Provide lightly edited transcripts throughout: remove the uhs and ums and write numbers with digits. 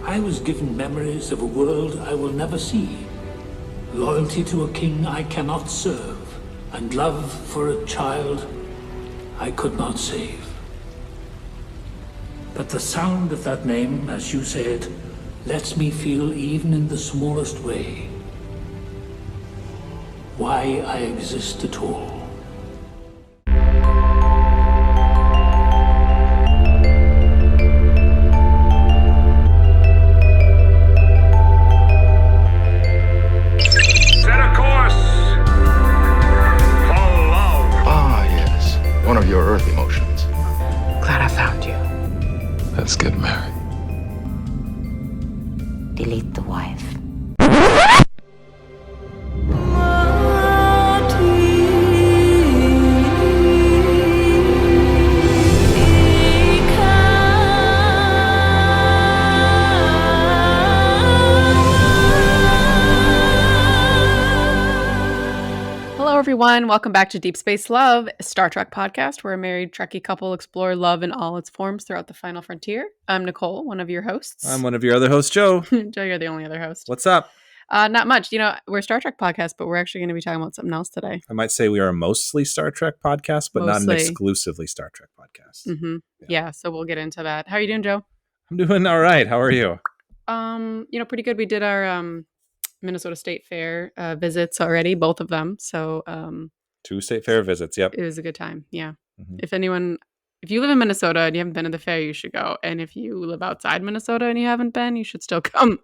I was given memories of a world I will never see, loyalty to a king I cannot serve, and love for a child I could not save. But the sound of that name, as you say it, lets me feel, even in the smallest way, why I exist at all. One of your earth emotions. Glad I found you. Let's get married. Delete the wife. Everyone, welcome back to Deep Space Love, a Star Trek podcast where a married Trekkie couple explore love in all its forms throughout the final frontier. I'm Nicole, one of your hosts. I'm one of your other hosts, Joe. Joe, you're the only other host. What's up? Not much. You know, we're a Star Trek podcast, but we're actually going to be talking about something else today. I might say we are a mostly Star Trek podcast, but not an exclusively Star Trek podcast. Mm-hmm. Yeah, so we'll get into that. How are you doing, Joe? I'm doing all right. How are you? Pretty good. We did our Minnesota State Fair visits already, both of them. So 2 State Fair visits. Yep. It was a good time. Yeah. Mm-hmm. If you live in Minnesota and you haven't been to the fair, you should go. And if you live outside Minnesota and you haven't been, you should still come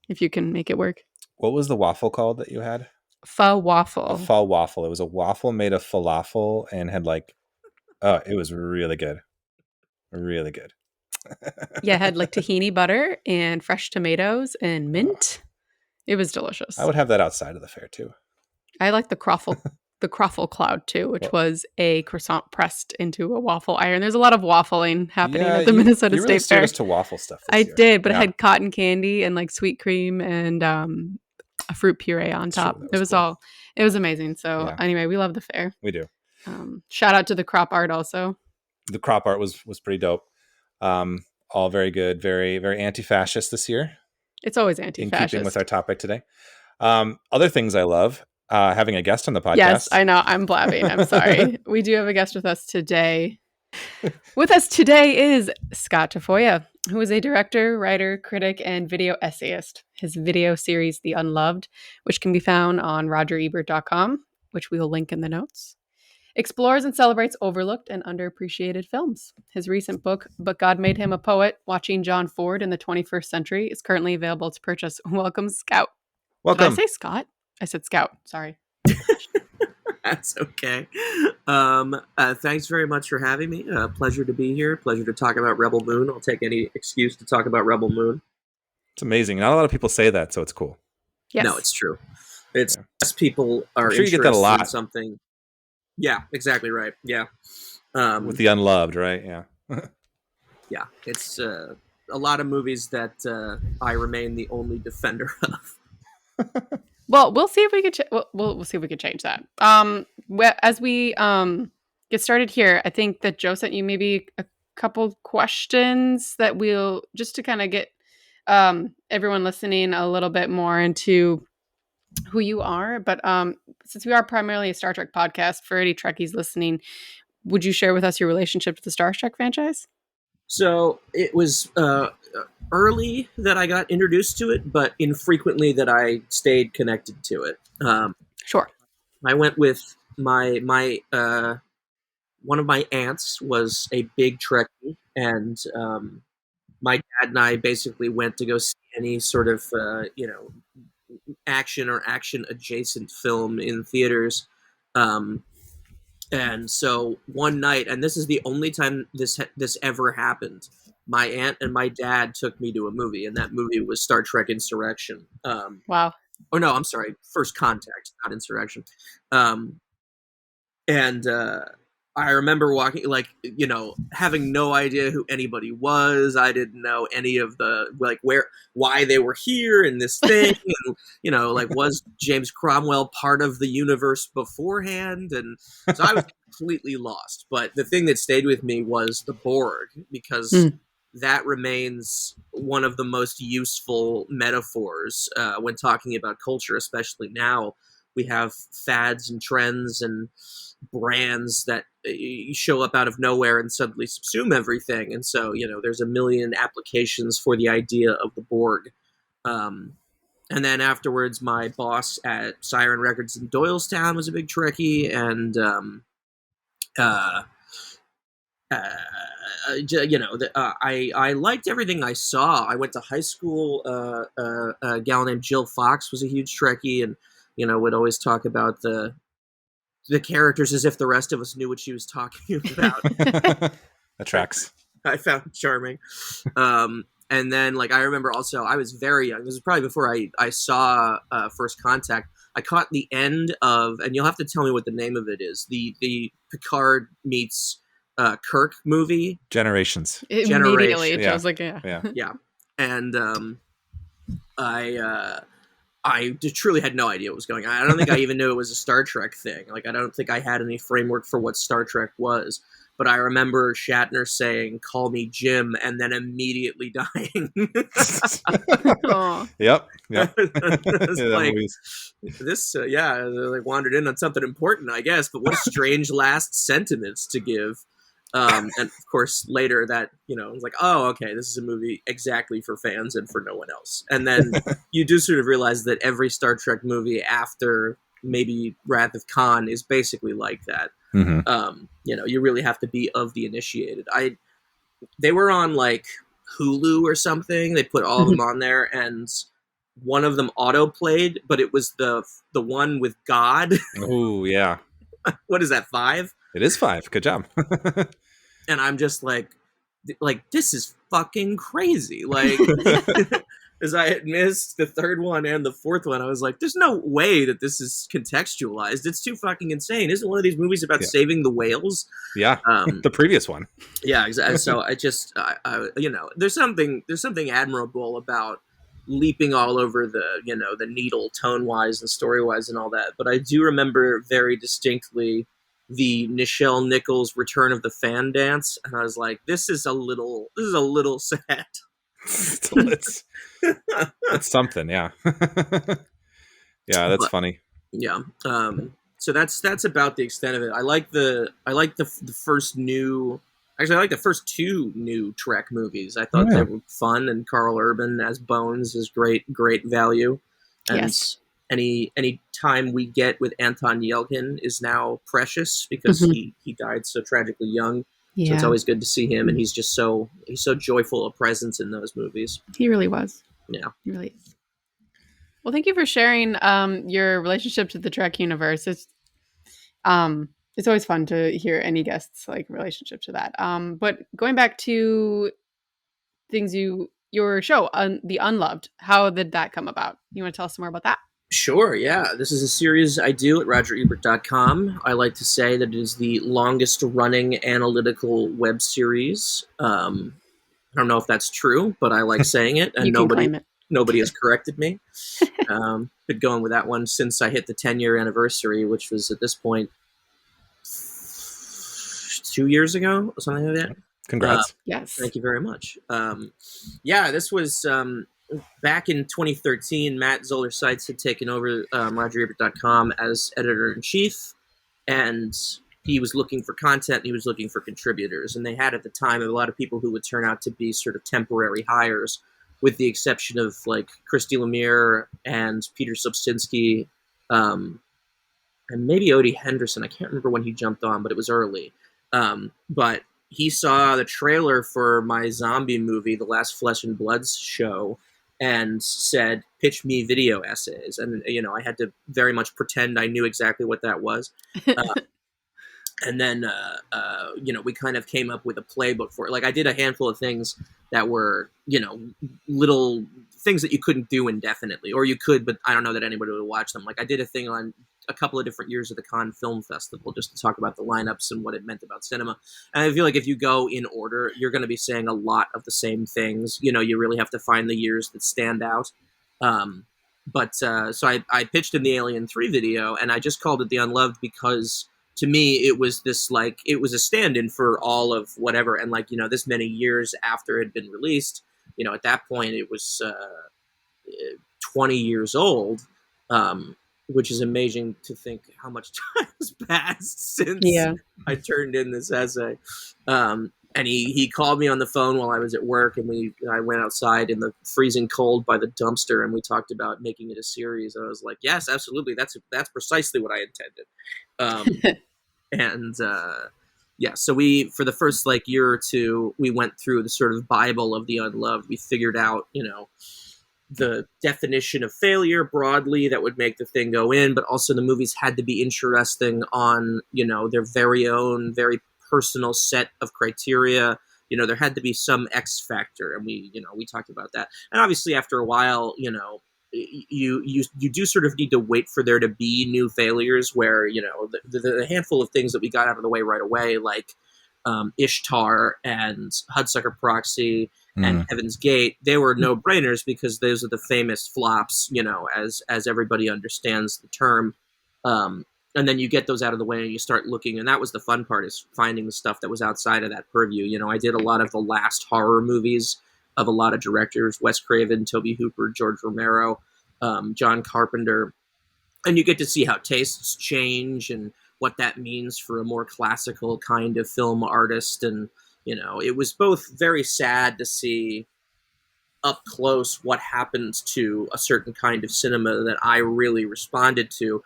if you can make it work. What was the waffle called that you had? Pho waffle. A pho waffle. It was a waffle made of falafel and had it was really good. Really good. Yeah, it had tahini butter and fresh tomatoes and mint. It was delicious. I would have that outside of the fair too. I like the croffle cloud too, which was a croissant pressed into a waffle iron. There's a lot of waffling happening at the Minnesota State Fair. You really steered us to waffle stuff this year. I did, but it had cotton candy and sweet cream and a fruit puree on top. It was cool. It was amazing. So anyway, we love the fair. We do. Shout out to the crop art also. The crop art was pretty dope. All very good, very, very anti-fascist this year. It's always anti-fascist. In keeping with our topic today. Other things I love. Having a guest on the podcast. Yes, I know. I'm blabbing. I'm sorry. We do have a guest with us today. With us today is Scout Tafoya, who is a director, writer, critic, and video essayist. His video series, The Unloved, which can be found on rogerebert.com, which we will link in the notes, explores and celebrates overlooked and underappreciated films. His recent book, But God Made Him a Poet, Watching John Ford in the 21st Century, is currently available to purchase. Welcome, Scout. Welcome. Did I say Scott? I said Scout. Sorry. That's okay. Thanks very much for having me. Pleasure to be here. Pleasure to talk about Rebel Moon. I'll take any excuse to talk about Rebel Moon. It's amazing. Not a lot of people say that, so it's cool. Yes. No, it's true. It's people are interested you get that a lot. In something. Yeah, exactly right. Yeah. With The Unloved, right? Yeah. Yeah, it's a lot of movies that I remain the only defender of. Well, we'll see if we could. We'll see if we could change that. As we get started here, I think that Joe sent you maybe a couple questions that we'll just to kind of get everyone listening a little bit more into who you are. But since we are primarily a Star Trek podcast, for any Trekkies listening, would you share with us your relationship to the Star Trek franchise? So it was early that I got introduced to it, but infrequently that I stayed connected to it. Sure. I went with my one of my aunts was a big Trekkie, and my dad and I basically went to go see any sort of action or action adjacent film in theaters. And so one night, and this is the only time this ever happened, my aunt and my dad took me to a movie, and that movie was Star Trek Insurrection. Wow. Oh, no, I'm sorry. First Contact, not Insurrection. I remember walking, having no idea who anybody was. I didn't know any of the, why they were here in this thing. And, was James Cromwell part of the universe beforehand? And so I was completely lost. But the thing that stayed with me was the Borg, because that remains one of the most useful metaphors when talking about culture, especially now. We have fads and trends and brands that show up out of nowhere and suddenly subsume everything. And so, there's a million applications for the idea of the Borg. And then afterwards, my boss at Siren Records in Doylestown was a big Trekkie, and I liked everything I saw. I went to high school. A gal named Jill Fox was a huge Trekkie, and would always talk about the characters as if the rest of us knew what she was talking about. That tracks. I found it charming. And then, I remember also, I was very young. This was probably before I saw First Contact. I caught the end of, and you'll have to tell me what the name of it is, the Picard meets Kirk movie. Generations. Immediately, Yeah. I was like, yeah. Yeah. And I truly had no idea what was going on. I don't think I even knew it was a Star Trek thing. I don't think I had any framework for what Star Trek was. But I remember Shatner saying, "Call me Jim," and then immediately dying. Aw. Yep. It's Yeah, like, movies. this, they wandered in on something important, I guess. But what a strange last sentiments to give. And of course, later that, I was like, oh, okay, this is a movie exactly for fans and for no one else. And then you do sort of realize that every Star Trek movie after maybe Wrath of Khan is basically like that. Mm-hmm. You really have to be of the initiated. They were on Hulu or something. They put all of them on there, and one of them auto played, but it was the one with God. Oh yeah. What is that, 5? It is 5. Good job. And I'm just like this is fucking crazy. As I had missed the third one and the fourth one, I was like, there's no way that this is contextualized. It's too fucking insane. Isn't one of these movies about saving the whales? Yeah. The previous one. Yeah, exactly. So I just, there's something admirable about leaping all over the needle tone-wise and story-wise and all that. But I do remember very distinctly the Nichelle Nichols Return of the Fan dance, and I was like, this is a little sad. It's something, yeah. Yeah, that's funny. Yeah. So that's about the extent of it. I like the first new. Actually, I like the first 2 new Trek movies. I thought they were fun, and Carl Urban as Bones is great value. And Yes. Any time we get with Anton Yelchin is now precious because he died so tragically young. Yeah. So it's always good to see him, and he's so joyful a presence in those movies. He really was. Yeah. He really is. Well, thank you for sharing your relationship to the Trek universe. It's always fun to hear any guests relationship to that. But going back to things your show, The Unloved, how did that come about? You want to tell us some more about that? Sure, yeah. This is a series I do at RogerEbert.com. I like to say that it is the longest running analytical web series. I don't know if that's true, but I like saying it, and nobody has corrected me. Been going with that one since I hit the 10-year anniversary, which was at this point 2 years ago, or something like that. Congrats. Yes. Thank you very much. This was back in 2013. Matt Zoller Seitz had taken over RogerEbert.com as editor-in-chief, and he was looking for content, and he was looking for contributors. And they had at the time a lot of people who would turn out to be sort of temporary hires, with the exception of Christy Lemire and Peter Sobczynski, and maybe Odie Henderson. I can't remember when he jumped on, but it was early. But he saw the trailer for my zombie movie, The Last Flesh and Blood show, and said, pitch me video essays. And, I had to very much pretend I knew exactly what that was. And then, we kind of came up with a playbook for it. I did a handful of things that were, little things that you couldn't do indefinitely, or you could, but I don't know that anybody would watch them. I did a thing on a couple of different years of the Cannes Film Festival just to talk about the lineups and what it meant about cinema. And I feel like if you go in order, you're going to be saying a lot of the same things. You really have to find the years that stand out. So I pitched in the Alien 3 video, and I just called it The Unloved because to me, it was this like it was a stand-in for all of whatever, and like this many years after it had been released, at that point it was 20 years old, which is amazing to think how much time has passed since I turned in this essay. And he called me on the phone while I was at work, and I went outside in the freezing cold by the dumpster, and we talked about making it a series. And I was like, yes, absolutely, that's precisely what I intended. And so we, for the first like year or two, we went through the sort of Bible of the Unloved. We figured out, the definition of failure broadly that would make the thing go in, but also the movies had to be interesting on, their very own, very personal set of criteria. There had to be some X factor, and we talked about that. And obviously after a while, you do sort of need to wait for there to be new failures where, the handful of things that we got out of the way right away, like Ishtar and Hudsucker Proxy and Heaven's Gate, they were no-brainers because those are the famous flops, as everybody understands the term. And then you get those out of the way and you start looking, and that was the fun part, is finding the stuff that was outside of that purview. I did a lot of the last horror movies of a lot of directors, Wes Craven, Tobe Hooper, George Romero, John Carpenter, and you get to see how tastes change and what that means for a more classical kind of film artist. And, it was both very sad to see up close what happens to a certain kind of cinema that I really responded to,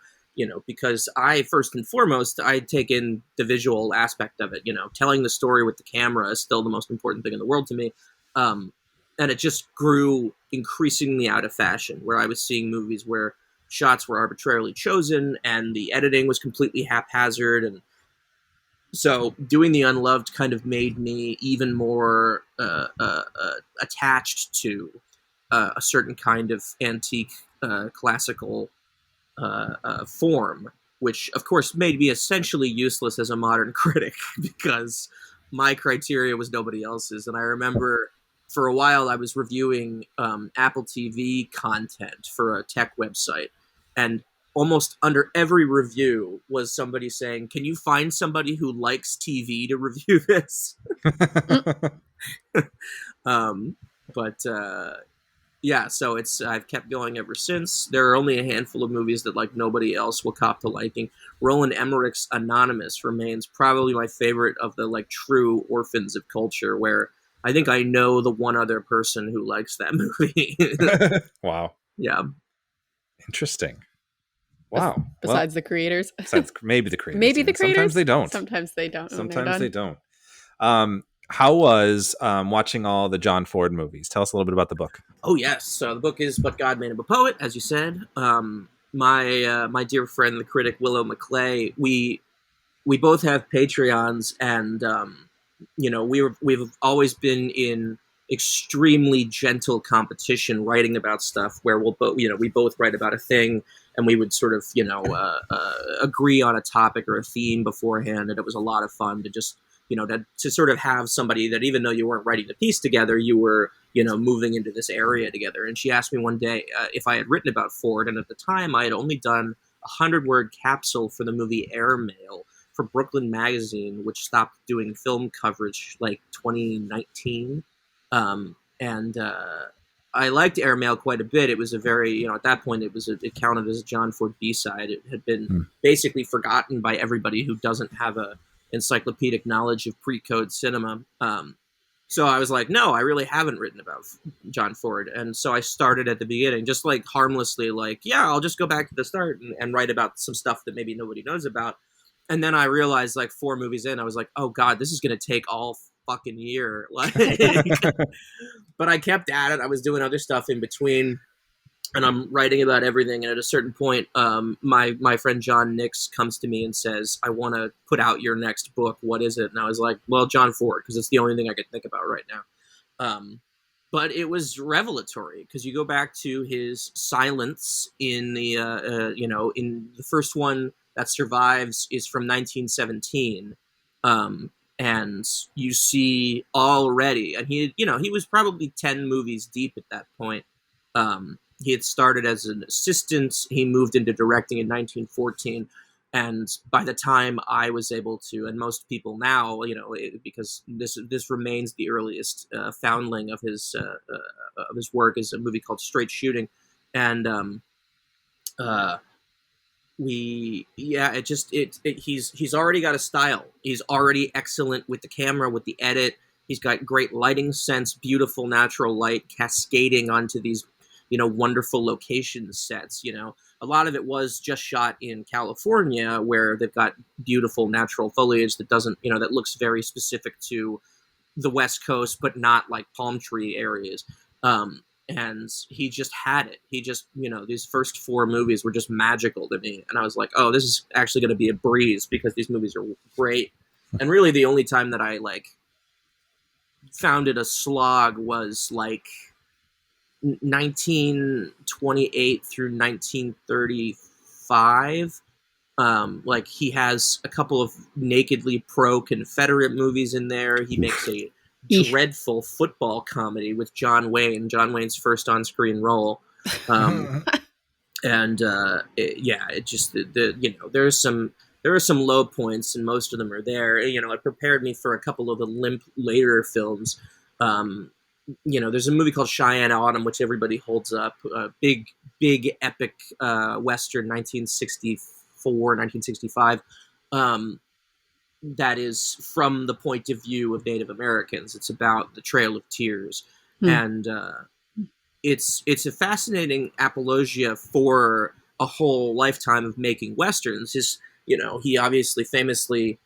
because I, first and foremost, I take in the visual aspect of it. Telling the story with the camera is still the most important thing in the world to me. And it just grew increasingly out of fashion, where I was seeing movies where shots were arbitrarily chosen and the editing was completely haphazard. And so doing the Unloved kind of made me even more attached to a certain kind of antique classical form, which of course made me essentially useless as a modern critic because my criteria was nobody else's. And I remember for a while I was reviewing Apple TV content for a tech website, and almost under every review was somebody saying, can you find somebody who likes TV to review this? So I've kept going ever since. There are only a handful of movies that like nobody else will cop to liking. Roland Emmerich's Anonymous remains probably my favorite of the like true orphans of culture, where I think I know the one other person who likes that movie. Wow. Yeah. Interesting. Wow. Besides the creators. Besides maybe the creators. Maybe the creators. Sometimes they don't. Sometimes they don't. Sometimes they don't. How was watching all the John Ford movies? Tell us a little bit about the book. Oh, yes. So the book is But God Made Him a Poet, as you said. My dear friend, the critic Willow McClay, we both have Patreons, and we've always been in extremely gentle competition writing about stuff where we both write about a thing, and we would sort of agree on a topic or a theme beforehand, and it was a lot of fun to just to sort of have somebody that, even though you weren't writing the piece together, you were moving into this area together. And she asked me one day if I had written about Ford, and at the time I had only done a 100-word capsule for the movie Airmail for Brooklyn Magazine, which stopped doing film coverage like 2019. I liked Airmail quite a bit. It was a very, at that point, it counted as a John Ford B-side. It had been basically forgotten by everybody who doesn't have a encyclopedic knowledge of pre-code cinema. So I was like, no, I really haven't written about John Ford. And so I started at the beginning, just like harmlessly, like, yeah, I'll just go back to the start and write about some stuff that maybe nobody knows about. And then I realized, like 4 movies in, I was like, oh God, this is going to take all fucking year. Like, but I kept at it. I was doing other stuff in between, and I'm writing about everything. And at a certain point, my friend John Nix comes to me and says, I want to put out your next book. What is it? And I was like, well, John Ford, because it's the only thing I could think about right now. But it was revelatory, because you go back to his silence in the, in the first one that survives is from 1917. And you see already, and he was probably 10 movies deep at that point. He had started as an assistant. He moved into directing in 1914. And by the time I was able to, and most people now, because this remains the earliest foundling of his work, is a movie called Straight Shooting, and he's already got a style. He's already excellent with the camera, with the edit. He's got great lighting sense, beautiful natural light cascading onto these, wonderful location sets. A lot of it was just shot in California, where they've got beautiful natural foliage that doesn't, that looks very specific to the West Coast, but not like palm tree areas. And he just had it. He just, these first 4 movies were just magical to me. And I was like, oh, this is actually going to be a breeze because these movies are great. And really the only time that I found it a slog was 1928 through 1935. He has a couple of nakedly pro-Confederate movies in there. He makes a dreadful football comedy with John Wayne's first on-screen role. There are some low points, and most of them are there. It prepared me for a couple of the limp later films. There's a movie called Cheyenne Autumn, which everybody holds up. Big epic Western, 1964, 1965. That is from the point of view of Native Americans. It's about the Trail of Tears. And it's a fascinating apologia for a whole lifetime of making Westerns. He obviously famously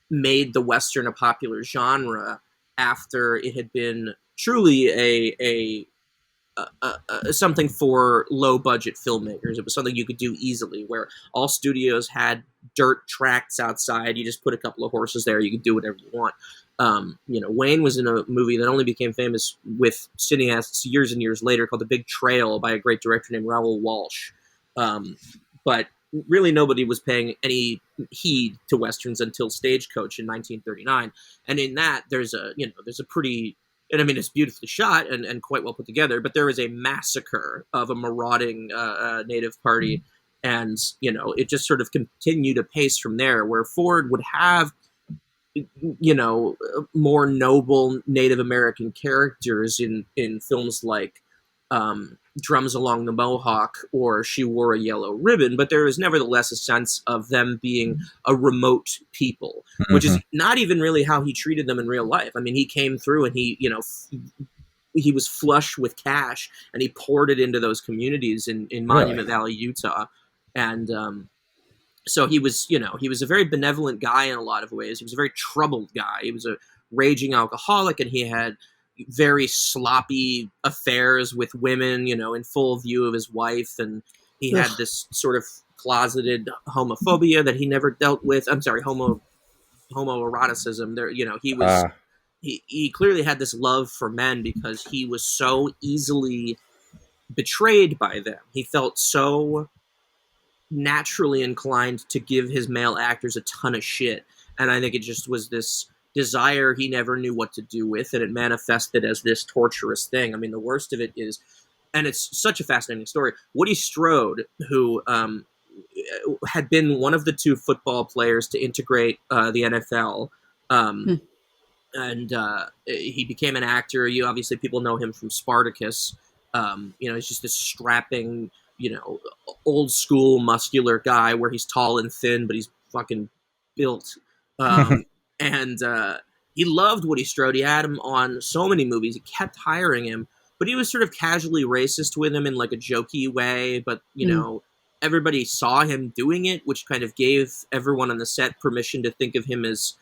made the Western a popular genre after it had been truly a something for low budget filmmakers. It was something you could do easily, where all studios had dirt tracts outside. You just put a couple of horses there. You could do whatever you want. Wayne was in a movie that only became famous with cineasts years and years later called The Big Trail by a great director named Raoul Walsh. But really nobody was paying any heed to Westerns until Stagecoach in 1939. And in that, there's a pretty... And I mean, it's beautifully shot and quite well put together, but there is a massacre of a marauding native party. And, it just sort of continued apace from there, where Ford would have, more noble Native American characters in films like Drums Along the Mohawk or She Wore a Yellow Ribbon, but there is nevertheless a sense of them being a remote people, which is not even really how he treated them in real life. I mean, he came through and he was flush with cash, and he poured it into those communities in Monument Valley, Utah. And so he was a very benevolent guy in a lot of ways. He was a very troubled guy. He was a raging alcoholic, and he had very sloppy affairs with women, in full view of his wife. And he had this sort of closeted homophobia that he never dealt with. I'm sorry, homoeroticism. There, he clearly had this love for men because he was so easily betrayed by them. He felt so naturally inclined to give his male actors a ton of shit. And I think it just was this desire he never knew what to do with, and it manifested as this torturous thing. I mean, the worst of it is, and it's such a fascinating story, Woody Strode, who had been one of the 2 football players to integrate the NFL, and he became an actor. Obviously people know him from Spartacus. He's just this strapping, old school muscular guy where he's tall and thin, but he's fucking built. And he loved Woody Strode. He had him on so many movies. He kept hiring him, but he was sort of casually racist with him in like a jokey way. But, everybody saw him doing it, which kind of gave everyone on the set permission to think of him as,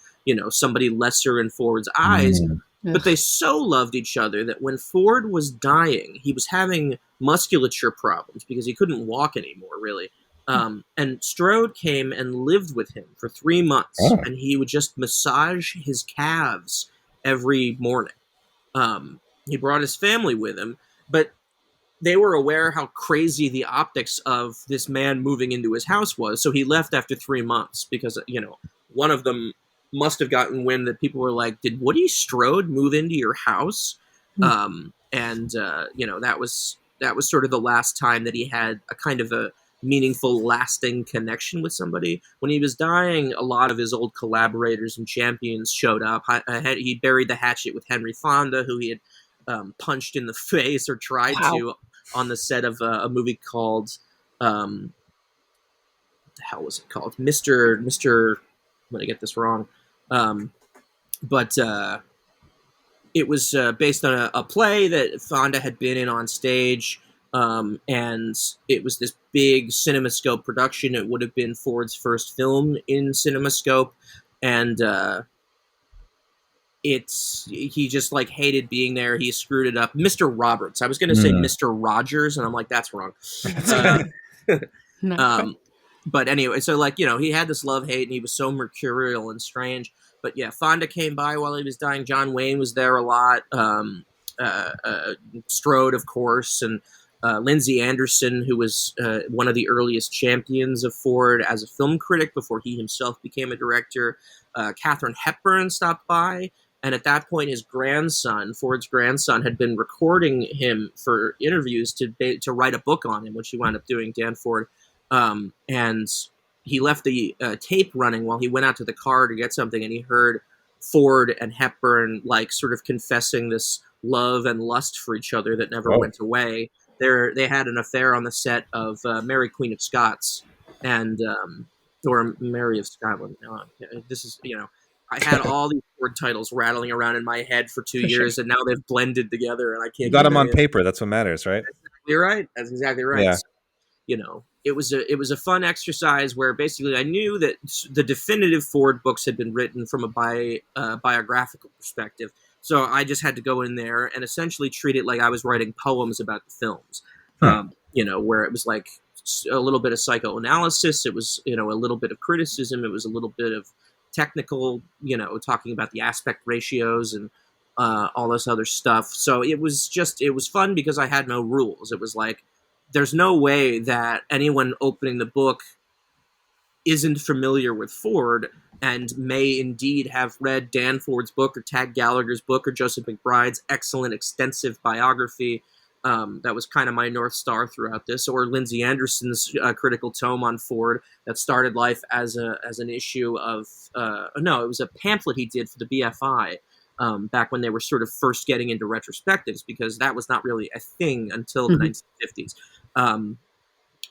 somebody lesser in Ford's eyes. But they so loved each other that when Ford was dying, he was having musculature problems because he couldn't walk anymore, really. And Strode came and lived with him for 3 months, and he would just massage his calves every morning. He brought his family with him, but they were aware how crazy the optics of this man moving into his house was. So he left after 3 months because, one of them must have gotten wind that people were like, did Woody Strode move into your house? That was sort of the last time that he had a kind of a meaningful, lasting connection with somebody. When he was dying, a lot of his old collaborators and champions showed up. He buried the hatchet with Henry Fonda, who he had punched in the face or tried to on the set of a movie called what the hell was it called? Mr. I'm gonna get this wrong, but it was based on a play that Fonda had been in on stage, and it was this big CinemaScope production. It would have been Ford's first film in CinemaScope, and he just like hated being there. He screwed it up. Mr. Roberts. I was going to say Mr. Rogers, and I'm like, that's wrong. But anyway, so like, he had this love-hate, and he was so mercurial and strange. But yeah, Fonda came by while he was dying. John Wayne was there a lot. Strode, of course, and Lindsay Anderson, who was one of the earliest champions of Ford as a film critic before he himself became a director. Katharine Hepburn stopped by. And at that point, his grandson, Ford's grandson, had been recording him for interviews to write a book on him, which he wound up doing, Dan Ford. And he left the tape running while he went out to the car to get something, and he heard Ford and Hepburn like sort of confessing this love and lust for each other that never went away. They had an affair on the set of Mary Queen of Scots, and or Mary of Scotland. This is I had all these word titles rattling around in my head for 2 years, and now they've blended together, and I can't. You got them on paper. That's what matters, right? You're right. That's exactly right. Yeah. So, it was a fun exercise where basically I knew that the definitive Ford books had been written from a biographical perspective. So I just had to go in there and essentially treat it like I was writing poems about the films. Where it was like a little bit of psychoanalysis. It was, a little bit of criticism. It was a little bit of technical, talking about the aspect ratios and all this other stuff. So it was fun because I had no rules. It was like, there's no way that anyone opening the book isn't familiar with Ford and may indeed have read Dan Ford's book or Tag Gallagher's book or Joseph McBride's excellent, extensive biography. That was kind of my North Star throughout this, or Lindsay Anderson's critical tome on Ford that started life as an issue of it was a pamphlet he did for the BFI back when they were sort of first getting into retrospectives, because that was not really a thing until the 1950s.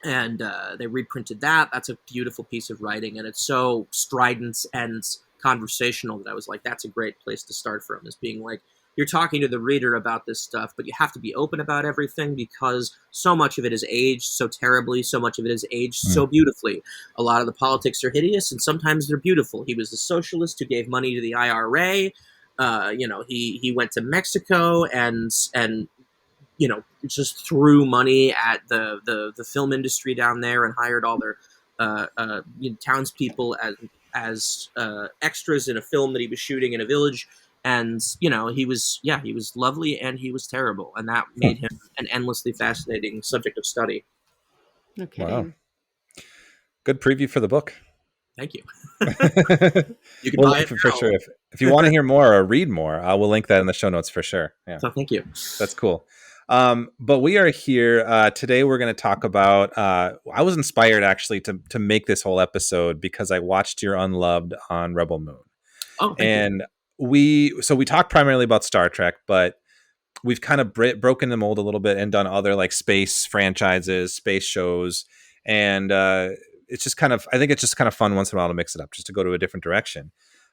And they reprinted that. That's a beautiful piece of writing, and it's so strident and conversational that I was like, that's a great place to start from, is being like, you're talking to the reader about this stuff, but you have to be open about everything because so much of it is aged so terribly, so much of it is aged so beautifully. A lot of the politics are hideous, and sometimes they're beautiful. He was a socialist who gave money to the IRA. He went to Mexico and just threw money at the film industry down there and hired all their townspeople as extras in a film that he was shooting in a village. And, he was lovely and he was terrible. And that made him an endlessly fascinating subject of study. Okay. Wow. Good preview for the book. Thank you. You can buy it for sure. If you want to hear more or read more, I will link that in the show notes for sure. Yeah. So thank you. That's cool. But we are here today. We're going to talk about. I was inspired actually to make this whole episode because I watched your Unloved on Rebel Moon. Oh, thank you. we talk primarily about Star Trek, but we've kind of broken the mold a little bit and done other like space franchises, space shows, and it's just kind of, I think it's just kind of fun once in a while to mix it up, just to go to a different direction.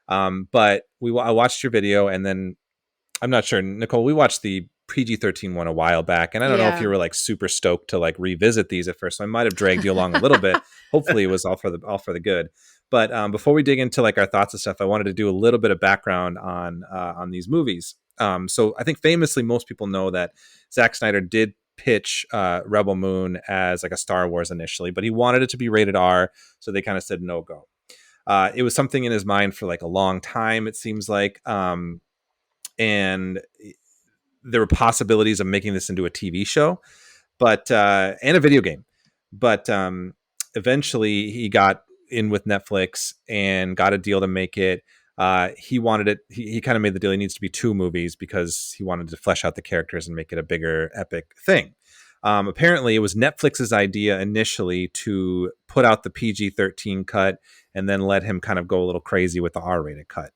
But I watched your video, and then I'm not sure, Nicole, we watched the PG-13 one a while back, and I don't know if you were like super stoked to like revisit these at first, so I might have dragged you along a little bit. Hopefully it was all for the good. But before we dig into like our thoughts and stuff, I wanted to do a little bit of background on these movies. So I think famously most people know that Zack Snyder did pitch Rebel Moon as like a Star Wars initially, but he wanted it to be rated R, so they kind of said no go. It was something in his mind for like a long time, it seems like, and there were possibilities of making this into a TV show, but and a video game. But eventually he got in with Netflix and got a deal to make it. He wanted it. He kind of made the deal. He needs to be 2 movies because he wanted to flesh out the characters and make it a bigger epic thing. Apparently, it was Netflix's idea initially to put out the PG-13 cut and then let him kind of go a little crazy with the R-rated cut.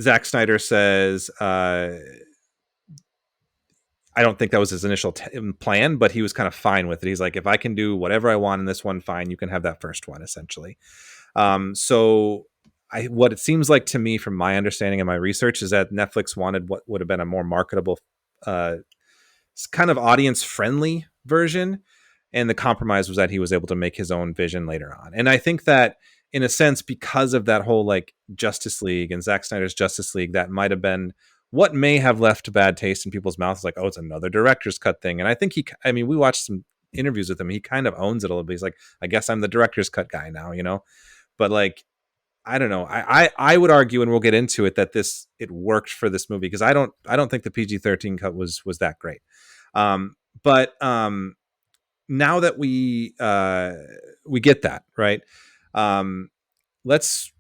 Zack Snyder says, I don't think that was his initial plan, but he was kind of fine with it. He's like, if I can do whatever I want in this one, fine, you can have that first one, essentially. So what it seems like to me from my understanding and my research is that Netflix wanted what would have been a more marketable, kind of audience-friendly version. And the compromise was that he was able to make his own vision later on. And I think that, in a sense, because of that whole like Justice League and Zack Snyder's Justice League, that might have been what may have left a bad taste in people's mouths. Like, oh, it's another director's cut thing. And I think we watched some interviews with him. He kind of owns it a little bit. He's like, I guess I'm the director's cut guy now, you know? But like, I don't know. I would argue, and we'll get into it, that it worked for this movie, because I don't think the PG-13 cut was that great. But now that we get that, right? Let's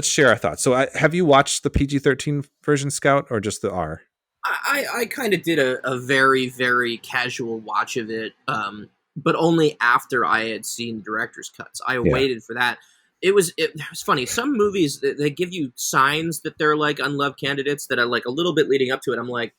share our thoughts. So have you watched the PG-13 version, Scout, or just the R? I kind of did a very, very casual watch of it, but only after I had seen director's cuts. I waited for that. It was funny. Some movies, they give you signs that they're like unloved candidates that are like a little bit leading up to it. I'm like,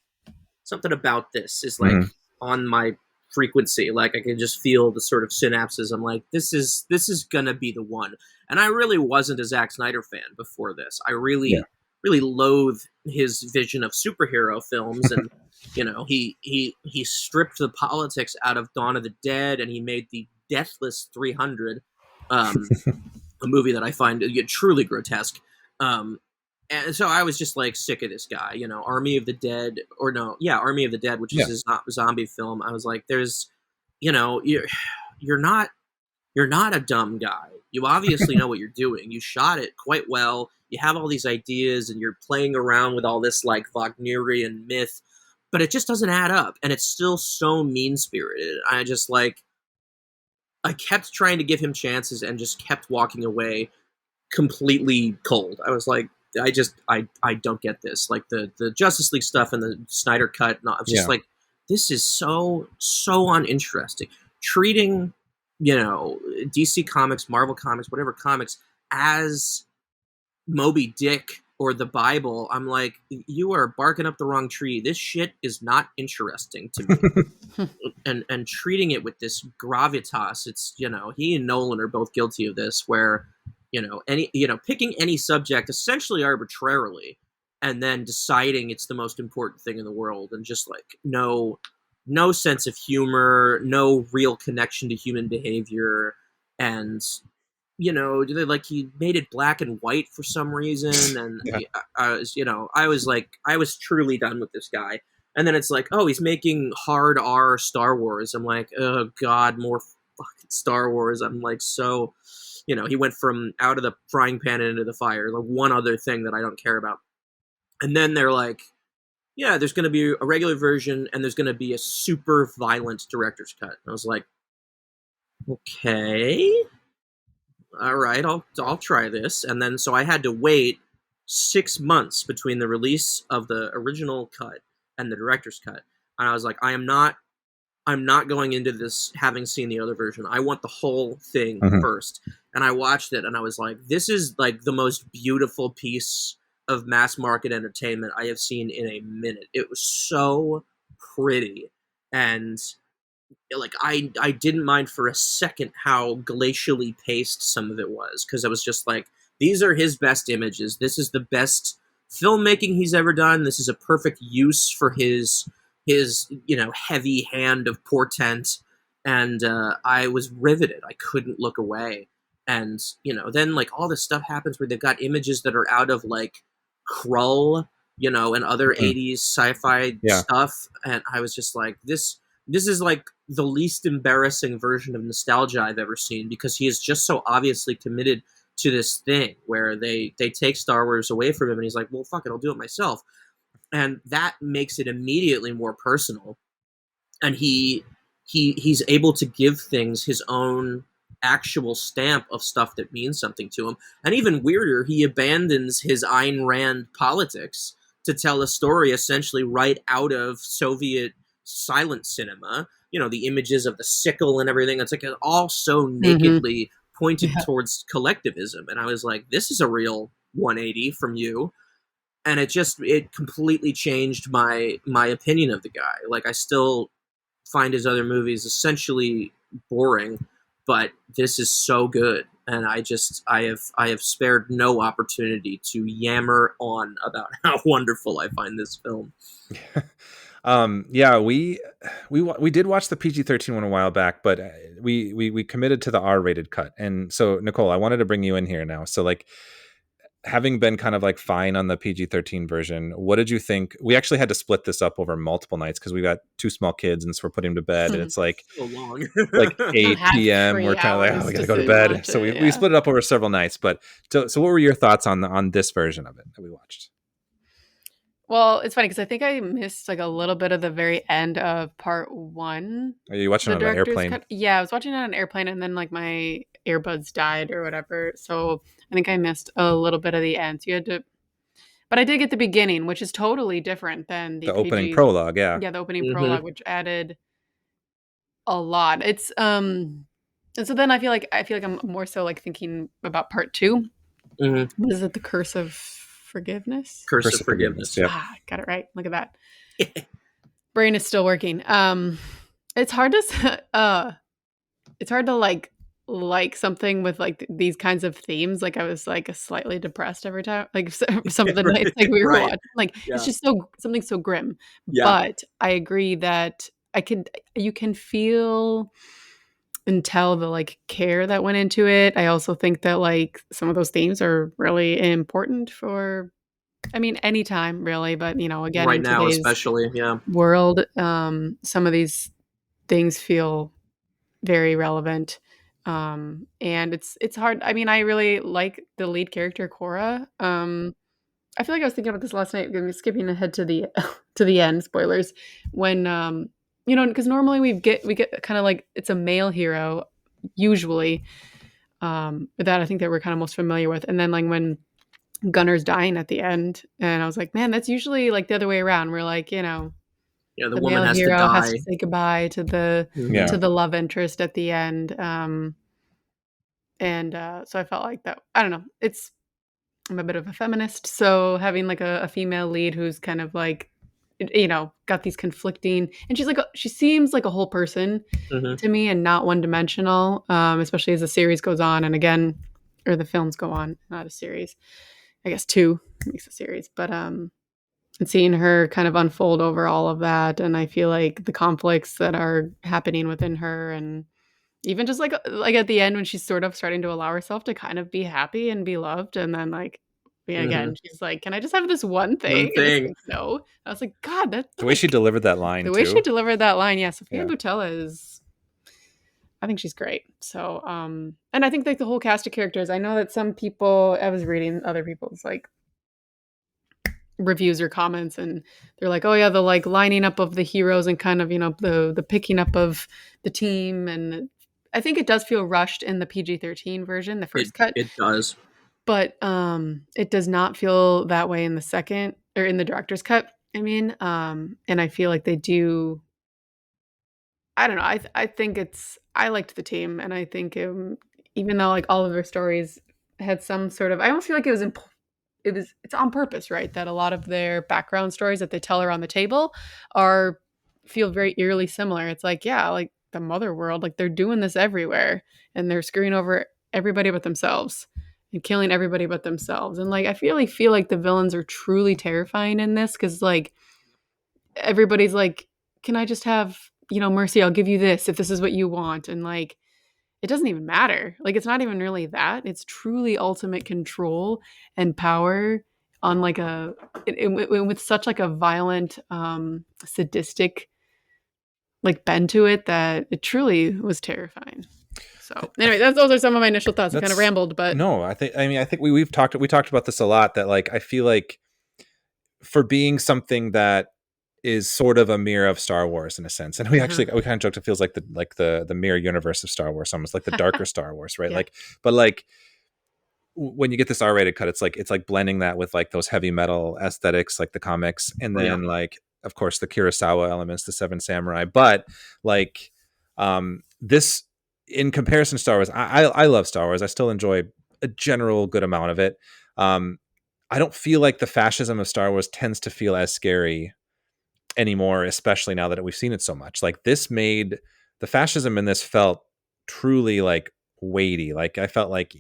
something about this is like on my frequency. Like I can just feel the sort of synapses. I'm like, this is gonna be the one. And I really wasn't a Zack Snyder fan before this. I really loathe his vision of superhero films, and you know, he stripped the politics out of Dawn of the Dead, and he made the Deathless 300, a movie that I find truly grotesque. And so I was just like sick of this guy, you know, Army of the Dead, which is a zombie film. I was like, there's, you know, you're not a dumb guy. You obviously know what you're doing. You shot it quite well. You have all these ideas and you're playing around with all this like Wagnerian myth, but it just doesn't add up. And it's still so mean-spirited. I kept trying to give him chances and just kept walking away completely cold. I was like, I don't get this. Like the Justice League stuff and the Snyder cut. No, I'm just like, this is so uninteresting. Treating, you know, DC Comics, Marvel Comics, whatever comics as Moby Dick or the Bible, I'm like, you are barking up the wrong tree. This shit is not interesting to me. and treating it with this gravitas, it's, you know, he and Nolan are both guilty of this, where, you know, picking any subject essentially arbitrarily and then deciding it's the most important thing in the world, and just like no sense of humor, no real connection to human behavior. And, you know, he made it black and white for some reason. And I was truly done with this guy. And then it's like, oh, he's making hard R Star Wars. I'm like, oh God, more fucking Star Wars. I'm like, so, you know, he went from out of the frying pan and into the fire. Like one other thing that I don't care about. And then they're like, yeah, there's going to be a regular version and there's going to be a super violent director's cut. And I was like, okay, all right, I'll try this. And then so I had to wait 6 months between the release of the original cut and the director's cut. And I was like, I'm not going into this having seen the other version. I want the whole thing first. And I watched it and I was like, this is like the most beautiful piece of mass market entertainment I have seen in a minute. It was so pretty. And like, I didn't mind for a second how glacially paced some of it was, because I was just like, these are his best images. This is the best filmmaking he's ever done. This is a perfect use for his you know, heavy hand of portent. And I was riveted. I couldn't look away. And, you know, then like all this stuff happens where they've got images that are out of like Krull, you know, and other 80s sci-fi stuff. And I was just like, this is like the least embarrassing version of nostalgia I've ever seen, because he is just so obviously committed to this thing where they take Star Wars away from him and he's like, well, fuck it, I'll do it myself. And that makes it immediately more personal. And he's able to give things his own actual stamp of stuff that means something to him. And even weirder, he abandons his Ayn Rand politics to tell a story essentially right out of Soviet silent cinema, the images of the sickle and everything. It's like it all so Mm-hmm. nakedly pointed Yeah. towards collectivism. And I was like, this is a real 180 from you. And it completely changed my opinion of the guy. Like, I still find his other movies essentially boring, but this is so good. And I have spared no opportunity to yammer on about how wonderful I find this film. Yeah, we did watch the PG-13 one a while back, but we committed to the R-rated cut. And so, Nicole, I wanted to bring you in here now. So, like, having been kind of like fine on the PG-13 version, what did you think? We actually had to split this up over multiple nights because we got 2 small kids, and so we're putting them to bed, and it's like So long. like 8 have p.m. 3 We're kind of like, hours we gotta to go to sit and bed. watch So it, we yeah. split it up over several nights. But so what were your thoughts on this version of it that we watched? Well, it's funny because I think I missed like a little bit of the very end of part 1. Are you watching The it on an director's airplane? cut. Yeah, I was watching it on an airplane, and then like my earbuds died or whatever. So I think I missed a little bit of the end. So you had to, but I did get the beginning, which is totally different than The opening PG. prologue, yeah. Yeah, the opening Mhm. prologue, which added a lot. It's and so then I feel like I'm more so like thinking about part 2. Mhm. What is it? The Curse of Forgiveness. Curse of Forgiveness. Yeah. Ah, got it right. Look at that. Brain is still working. It's hard to it's hard to like something with like these kinds of themes. Like I was like slightly depressed every time. Like some of the nights like we were Right. watching. Like Yeah. it's just something so grim. Yeah. But I agree that you can feel and tell the like care that went into it. I also think that like some of those themes are really important for anytime really, but again Right in now, today's especially. Yeah. world, some of these things feel very relevant. And it's hard. I really like the lead character, Cora. I feel like I was thinking about this last night, skipping ahead to the to the end, spoilers, when because normally we get kind of like it's a male hero usually, that I think that we're kind of most familiar with. And then like when Gunner's dying at the end, and I was like, man, that's usually like the other way around. We're like, Yeah, the the woman male has to hero has die. to say goodbye to the Yeah. to the love interest at the end. And so I felt like that. I don't know. I'm a bit of a feminist, so having like a female lead who's kind of like, got these conflicting, and she seems like a whole person Mhm. to me and not one dimensional. Especially as the series goes on, and again, or the films go on, not a series. I guess 2 makes a series, but and seeing her kind of unfold over all of that, and I feel like the conflicts that are happening within her, and even just like at the end when she's sort of starting to allow herself to kind of be happy and be loved, and then like again, Mhm. she's like, "Can I just have this one thing?" One And it's thing. like, "No." I was like, "God, that's The way she delivered that line the way too. she delivered that line." Yeah, Sophia Yeah. Boutella is, I think she's great. So, and I think like the whole cast of characters. I know that some people, I was reading other people's like reviews or comments, and they're like, oh yeah, the like lining up of the heroes and kind of the picking up of the team, and I think it does feel rushed in the PG-13 version, the first cut, It does. but it does not feel that way in the second, or in the director's cut, and I feel like they do. I don't know. I think I liked the team, and I think even though like all of their stories had some sort of, I almost feel like it's on purpose, right? That a lot of their background stories that they tell around the table feel very eerily similar. It's like, yeah, like the mother world, like they're doing this everywhere, and they're screwing over everybody but themselves and killing everybody but themselves. And like I feel like the villains are truly terrifying in this, because like everybody's like, can I just have mercy? I'll give you this if this is what you want. And like it doesn't even matter. Like it's not even really that. It's truly ultimate control and power on like with such like a violent, sadistic like bend to it, that it truly was terrifying. So anyway, those are some of my initial thoughts. I kind of rambled, but no, I think we talked about this a lot, that like I feel like for being something that is sort of a mirror of Star Wars in a sense, and we kind of joked it feels like the mirror universe of Star Wars, almost like the darker Star Wars, right? Yeah. Like, but like when you get this R-rated cut, it's like blending that with like those heavy metal aesthetics, like the comics, and then like of course, the Kurosawa elements, the Seven Samurai, but like this, in comparison to Star Wars, I love Star Wars. I still enjoy a general good amount of it. I don't feel like the fascism of Star Wars tends to feel as scary anymore, especially now that we've seen it so much. Like this made the fascism in this felt truly like weighty. Like I felt like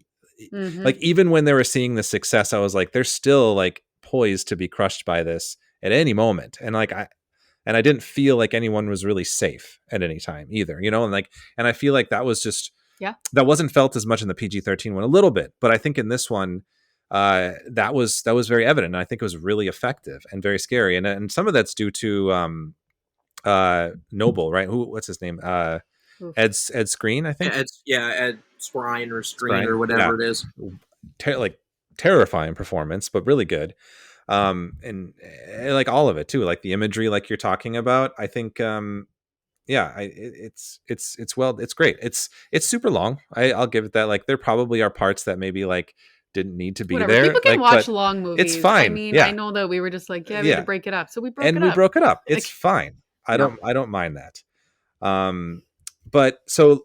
even when they were seeing the success, I was like, they're still like poised to be crushed by this at any moment. And like I didn't feel like anyone was really safe at any time either, you know, and I feel like that was just, that wasn't felt as much in the PG-13 one, a little bit, but I think in this one, that was very evident. And I think it was really effective and very scary. And some of that's due to Noble, right? What's his name? Ed Skrein, I think. Ed Skrein or Screen or whatever it is. Terrifying performance, but really good. And like all of it too, like the imagery, like you're talking about. I think, it's great. It's super long. I'll give it that. Like there probably are parts that maybe like didn't need to be there. People can watch long movies. It's fine. I mean, I know that we were just like, we had to break it up, so we broke it up. It's fine. I don't mind that. But so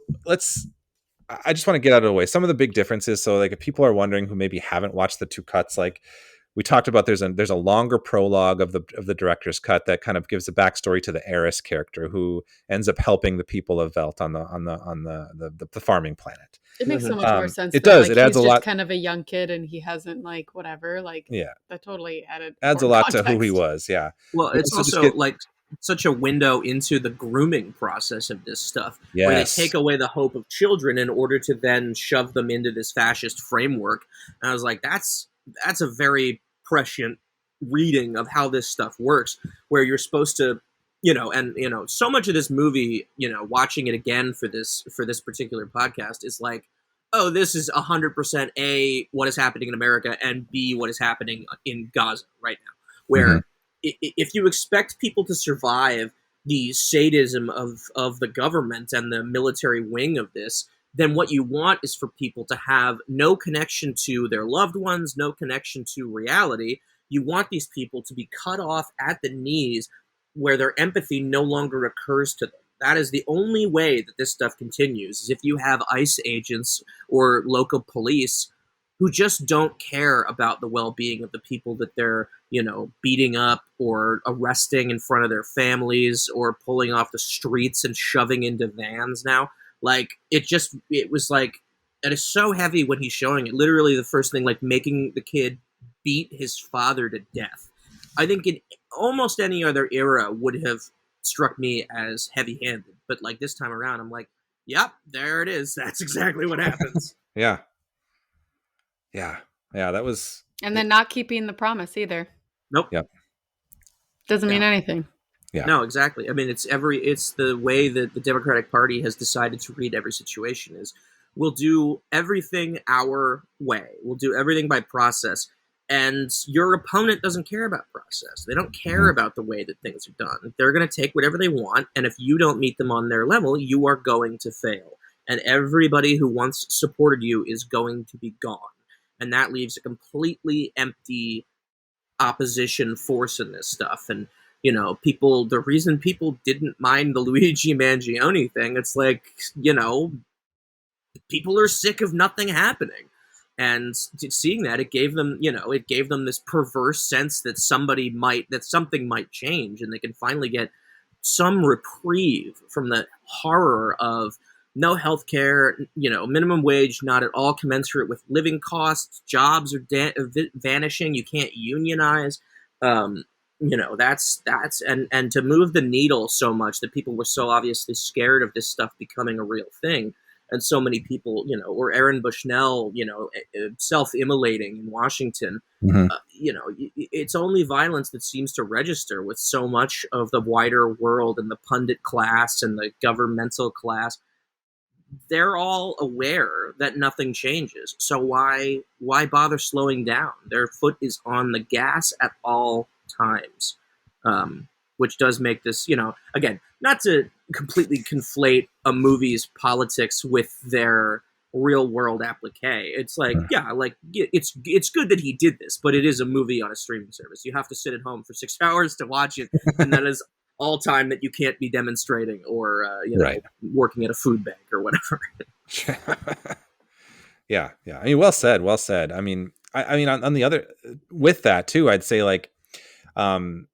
I just want to get out of the way some of the big differences. So like if people are wondering who maybe haven't watched the two cuts, like we talked about, there's a longer prologue of the director's cut that kind of gives a backstory to the Eris character who ends up helping the people of Velt on the farming planet. It makes so much more sense. It does. Like, it adds he's a lot. Just kind of a young kid, and he hasn't like whatever. Like that totally adds a lot to who he was. Yeah. Well, it's also like such a window into the grooming process of this stuff, where they take away the hope of children in order to then shove them into this fascist framework. And I was like, that's a very prescient reading of how this stuff works, where you're supposed to, so much of this movie, watching it again for this particular podcast is like, oh, this is 100% A, what is happening in America, and B, what is happening in Gaza right now, where if you expect people to survive the sadism of the government and the military wing of this, then what you want is for people to have no connection to their loved ones, no connection to reality. You want these people to be cut off at the knees where their empathy no longer occurs to them. That is the only way that this stuff continues, is if you have ICE agents or local police who just don't care about the well-being of the people that they're, beating up or arresting in front of their families or pulling off the streets and shoving into vans now. Like, it was like, it is so heavy when he's showing it. Literally the first thing, like making the kid beat his father to death. I think in almost any other era would have struck me as heavy-handed. But like this time around, I'm like, yep, there it is. That's exactly what happens. Yeah, that was... And then not keeping the promise either. Nope. Yep. Doesn't mean anything. Yeah. No, exactly. I mean, it's the way that the Democratic Party has decided to read every situation is, we'll do everything our way. We'll do everything by process. And your opponent doesn't care about process. They don't care about the way that things are done. They're going to take whatever they want. And if you don't meet them on their level, you are going to fail. And everybody who once supported you is going to be gone. And that leaves a completely empty opposition force in this stuff. And, the reason people didn't mind the Luigi Mangione thing, it's like, people are sick of nothing happening. And seeing that, it gave them this perverse sense that something might change, and they can finally get some reprieve from the horror of no health care, minimum wage not at all commensurate with living costs, jobs are vanishing, you can't unionize, that's and to move the needle so much that people were so obviously scared of this stuff becoming a real thing. And so many people, or Aaron Bushnell, self-immolating in Washington, it's only violence that seems to register with so much of the wider world and the pundit class and the governmental class. They're all aware that nothing changes. So why bother slowing down? Their foot is on the gas at all times, which does make this, again, not to completely conflate a movie's politics with their real world applique. It's like, yeah, like it's good that he did this, but it is a movie on a streaming service. You have to sit at home for 6 hours to watch it, and that is all time that you can't be demonstrating or Right. working at a food bank or whatever. Yeah. I mean, well said. I mean, I mean, on the other, with that too, I'd say like, the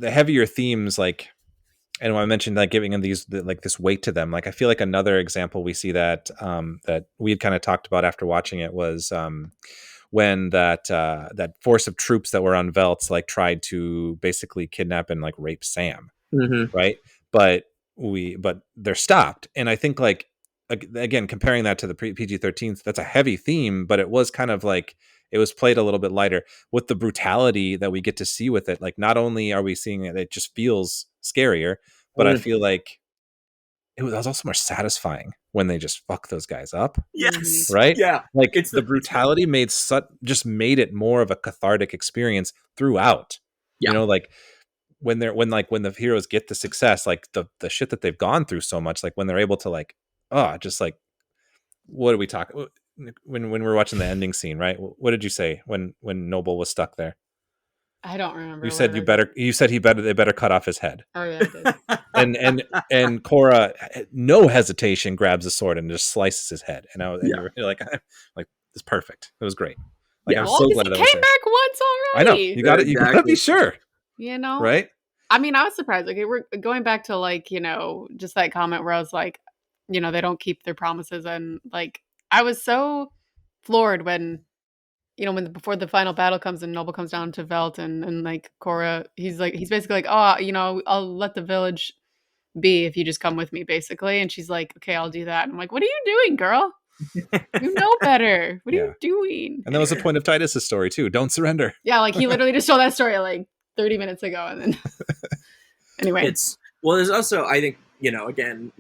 heavier themes, like, and when I mentioned like giving them like this weight to them, like I feel like another example we see that that we had kind of talked about after watching it was when that force of troops that were on Veltz like tried to basically kidnap and like rape Sam, right? But they're stopped, and I think like again comparing that to the PG-13, that's a heavy theme, but it was kind of like it was played a little bit lighter with the brutality that we get to see with it. Like not only are we seeing it just feels scarier, but I feel like it was also more satisfying when they just fuck those guys up. Yes. Right. Yeah. Like the brutality made it more of a cathartic experience throughout. Yeah. You know, like when the heroes get the success, like the shit that they've gone through so much, like when they're able to like, just like, what do we talk when we're watching the ending scene, right? What did you say when Noble was stuck there? I don't remember. You said they better cut off his head. Oh yeah, I did. and Cora, no hesitation, grabs a sword and just slices his head. And you're like it's perfect. It was great. Like I'm so glad he that came back once already. I know you got it. You got to be sure. You know, right? I mean, I was surprised. Like we're going back to like just that comment where I was like, they don't keep their promises, and like I was so floored when. Before the final battle comes and Noble comes down to Velt and like Cora, he's basically like, I'll let the village be if you just come with me, basically. And she's like, okay, I'll do that. And I'm like, what are you doing, girl? You know better. What are you doing? And that was the point of Titus's story too. Don't surrender. Yeah, like he literally just told that story like 30 minutes ago, and then anyway, there's also, I think, again,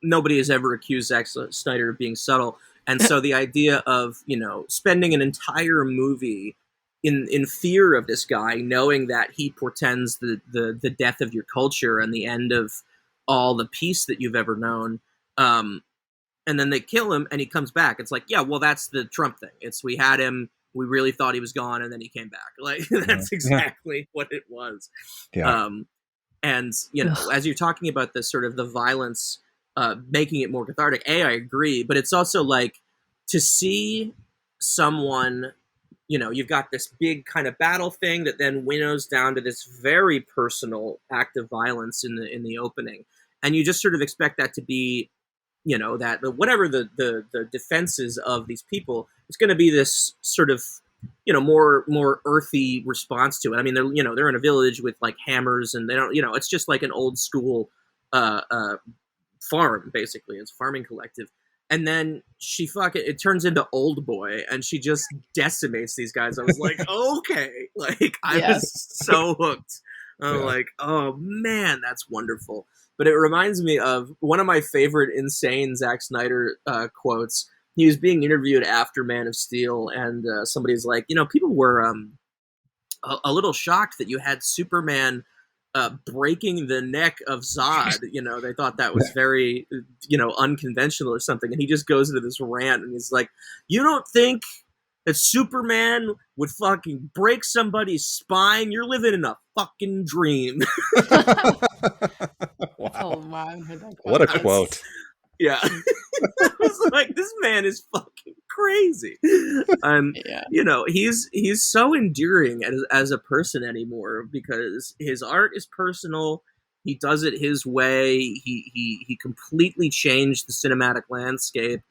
nobody has ever accused Zack Snyder of being subtle. And so the idea of, spending an entire movie in fear of this guy, knowing that he portends the death of your culture and the end of all the peace that you've ever known. And then they kill him and he comes back. It's like, yeah, well, that's the Trump thing. We had him, we really thought he was gone, and then he came back. Like, that's exactly what it was. Yeah. And, as you're talking about this sort of the violence, making it more cathartic. I agree, but it's also like to see someone, you've got this big kind of battle thing that then winnows down to this very personal act of violence in the opening, and you just sort of expect that to be, that whatever the defenses of these people, it's going to be this sort of, more earthy response to it. I mean, they're in a village with like hammers, and they don't, it's just like an old school farm, basically. It's a farming collective. And then it turns into Old Boy, and she just decimates these guys. I was like, okay. Like, I was so hooked. I'm like, oh man, that's wonderful. But it reminds me of one of my favorite insane Zack Snyder quotes. He was being interviewed after Man of Steel, and somebody's like, people were a little shocked that you had Superman breaking the neck of Zod. They thought that was very, unconventional or something. And he just goes into this rant, and he's like, you don't think that Superman would fucking break somebody's spine? You're living in a fucking dream. Wow. Oh, wow. I heard that quote. What a quote. Yeah. I was like, this man is fucking crazy. And, he's so endearing as a person anymore, because his art is personal. He does it his way. He completely changed the cinematic landscape.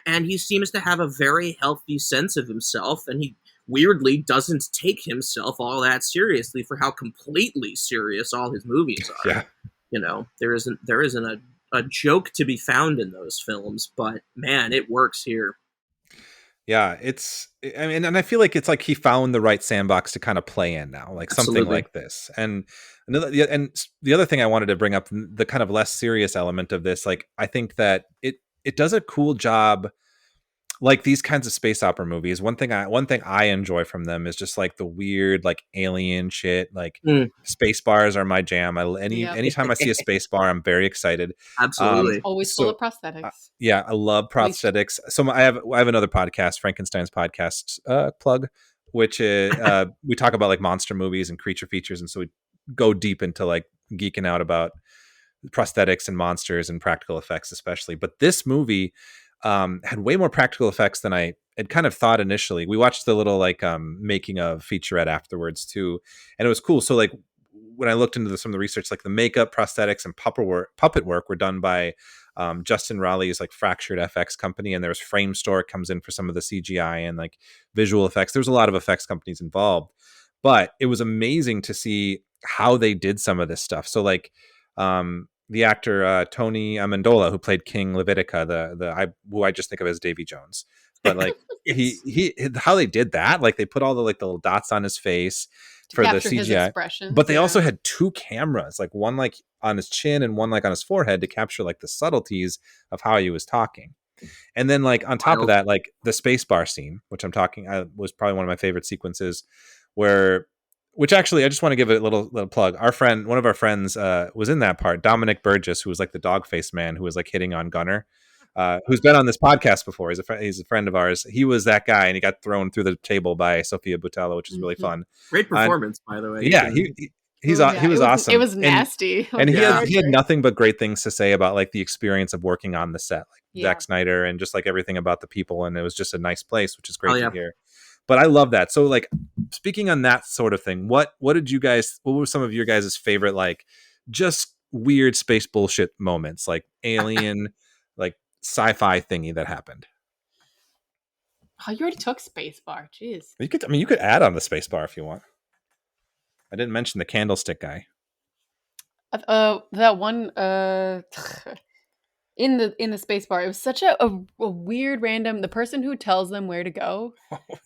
And he seems to have a very healthy sense of himself. And he weirdly doesn't take himself all that seriously for how completely serious all his movies are. Yeah. There isn't a joke to be found in those films, but man, it works here. Yeah, and I feel like it's like he found the right sandbox to kind of play in now, like something like this. And the other thing I wanted to bring up, the kind of less serious element of this, like I think that it does a cool job like these kinds of space opera movies, one thing I enjoy from them is just like the weird like alien shit. Like space bars are my jam. Yep. Anytime I see a space bar, I'm very excited. Absolutely. Always full of prosthetics. Yeah, I love prosthetics. So I have another podcast, Frankenstein's podcast plug, which is we talk about like monster movies and creature features, and so we go deep into like geeking out about prosthetics and monsters and practical effects, especially. But this movie had way more practical effects than I had kind of thought initially. We watched the little like making of featurette afterwards too, and it was cool. So like when I looked into some of the research, like the makeup, prosthetics, and puppet work were done by Justin Raleigh's like Fractured FX company, and there's Frame Store comes in for some of the CGI and like visual effects. There's a lot of effects companies involved, but it was amazing to see how they did some of this stuff. So like the actor Tony Amendola, who played King Levitica, who I just think of as Davy Jones, but like Yes. he how they did that, like they put all the like the little dots on his face for the Capture his CGI, expressions, but they also had two cameras, like one like on his chin and one like on his forehead to capture like the subtleties of how he was talking. And then like on top of that, like the space bar scene, which was probably one of my favorite sequences, which actually I just want to give it a little plug. One of our friends was in that part, Dominic Burgess, who was like the dog face man who was like hitting on Gunner. Who's been on this podcast before. He's a friend of ours. He was that guy, and he got thrown through the table by Sofia Boutella, which is really fun. Great performance, by the way. Yeah, he was awesome. It was nasty, and he had nothing but great things to say about like the experience of working on the set, like Zack Snyder, and just like everything about the people. And it was just a nice place, which is great to hear. But I love that. So like speaking on that sort of thing, what were some of your guys' favorite like just weird space bullshit moments, like alien, like sci-fi thingy that happened? Oh, you already took spacebar. Jeez. You could add on the spacebar if you want. I didn't mention the candlestick guy. That one in the space bar, it was such a weird random, the person who tells them where to go,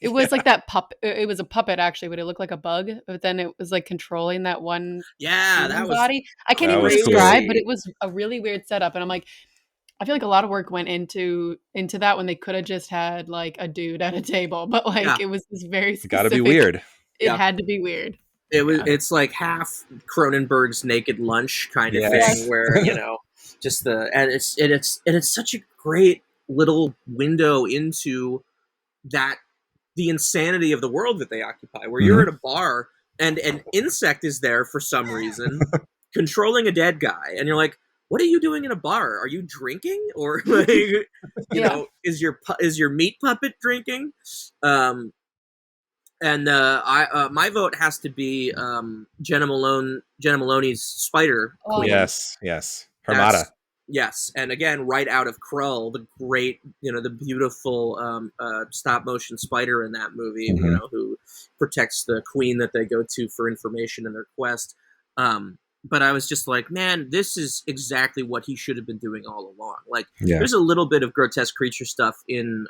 it was like that puppet. It was a puppet actually, but it looked like a bug, but then it was like controlling that one that was body. I can't even describe, but it was a really weird setup. And I'm like, I feel like a lot of work went into that when they could have just had like a dude at a table, but like it was this very specific, gotta be weird. It had to be weird. It's like half Cronenberg's Naked Lunch kind of thing, where just it's such a great little window into the insanity of the world that they occupy, where you're at a bar and an insect is there for some reason controlling a dead guy, and you're like, what are you doing in a bar? Are you drinking, or like, is your meat puppet drinking? And my vote has to be Jenna Maloney's Spider Queen. Yes, Hermata. Yes, and again, right out of Krull, the great, the beautiful stop motion spider in that movie, who protects the queen that they go to for information in their quest. But I was just like, man, this is exactly what he should have been doing all along. Like, there's a little bit of grotesque creature stuff in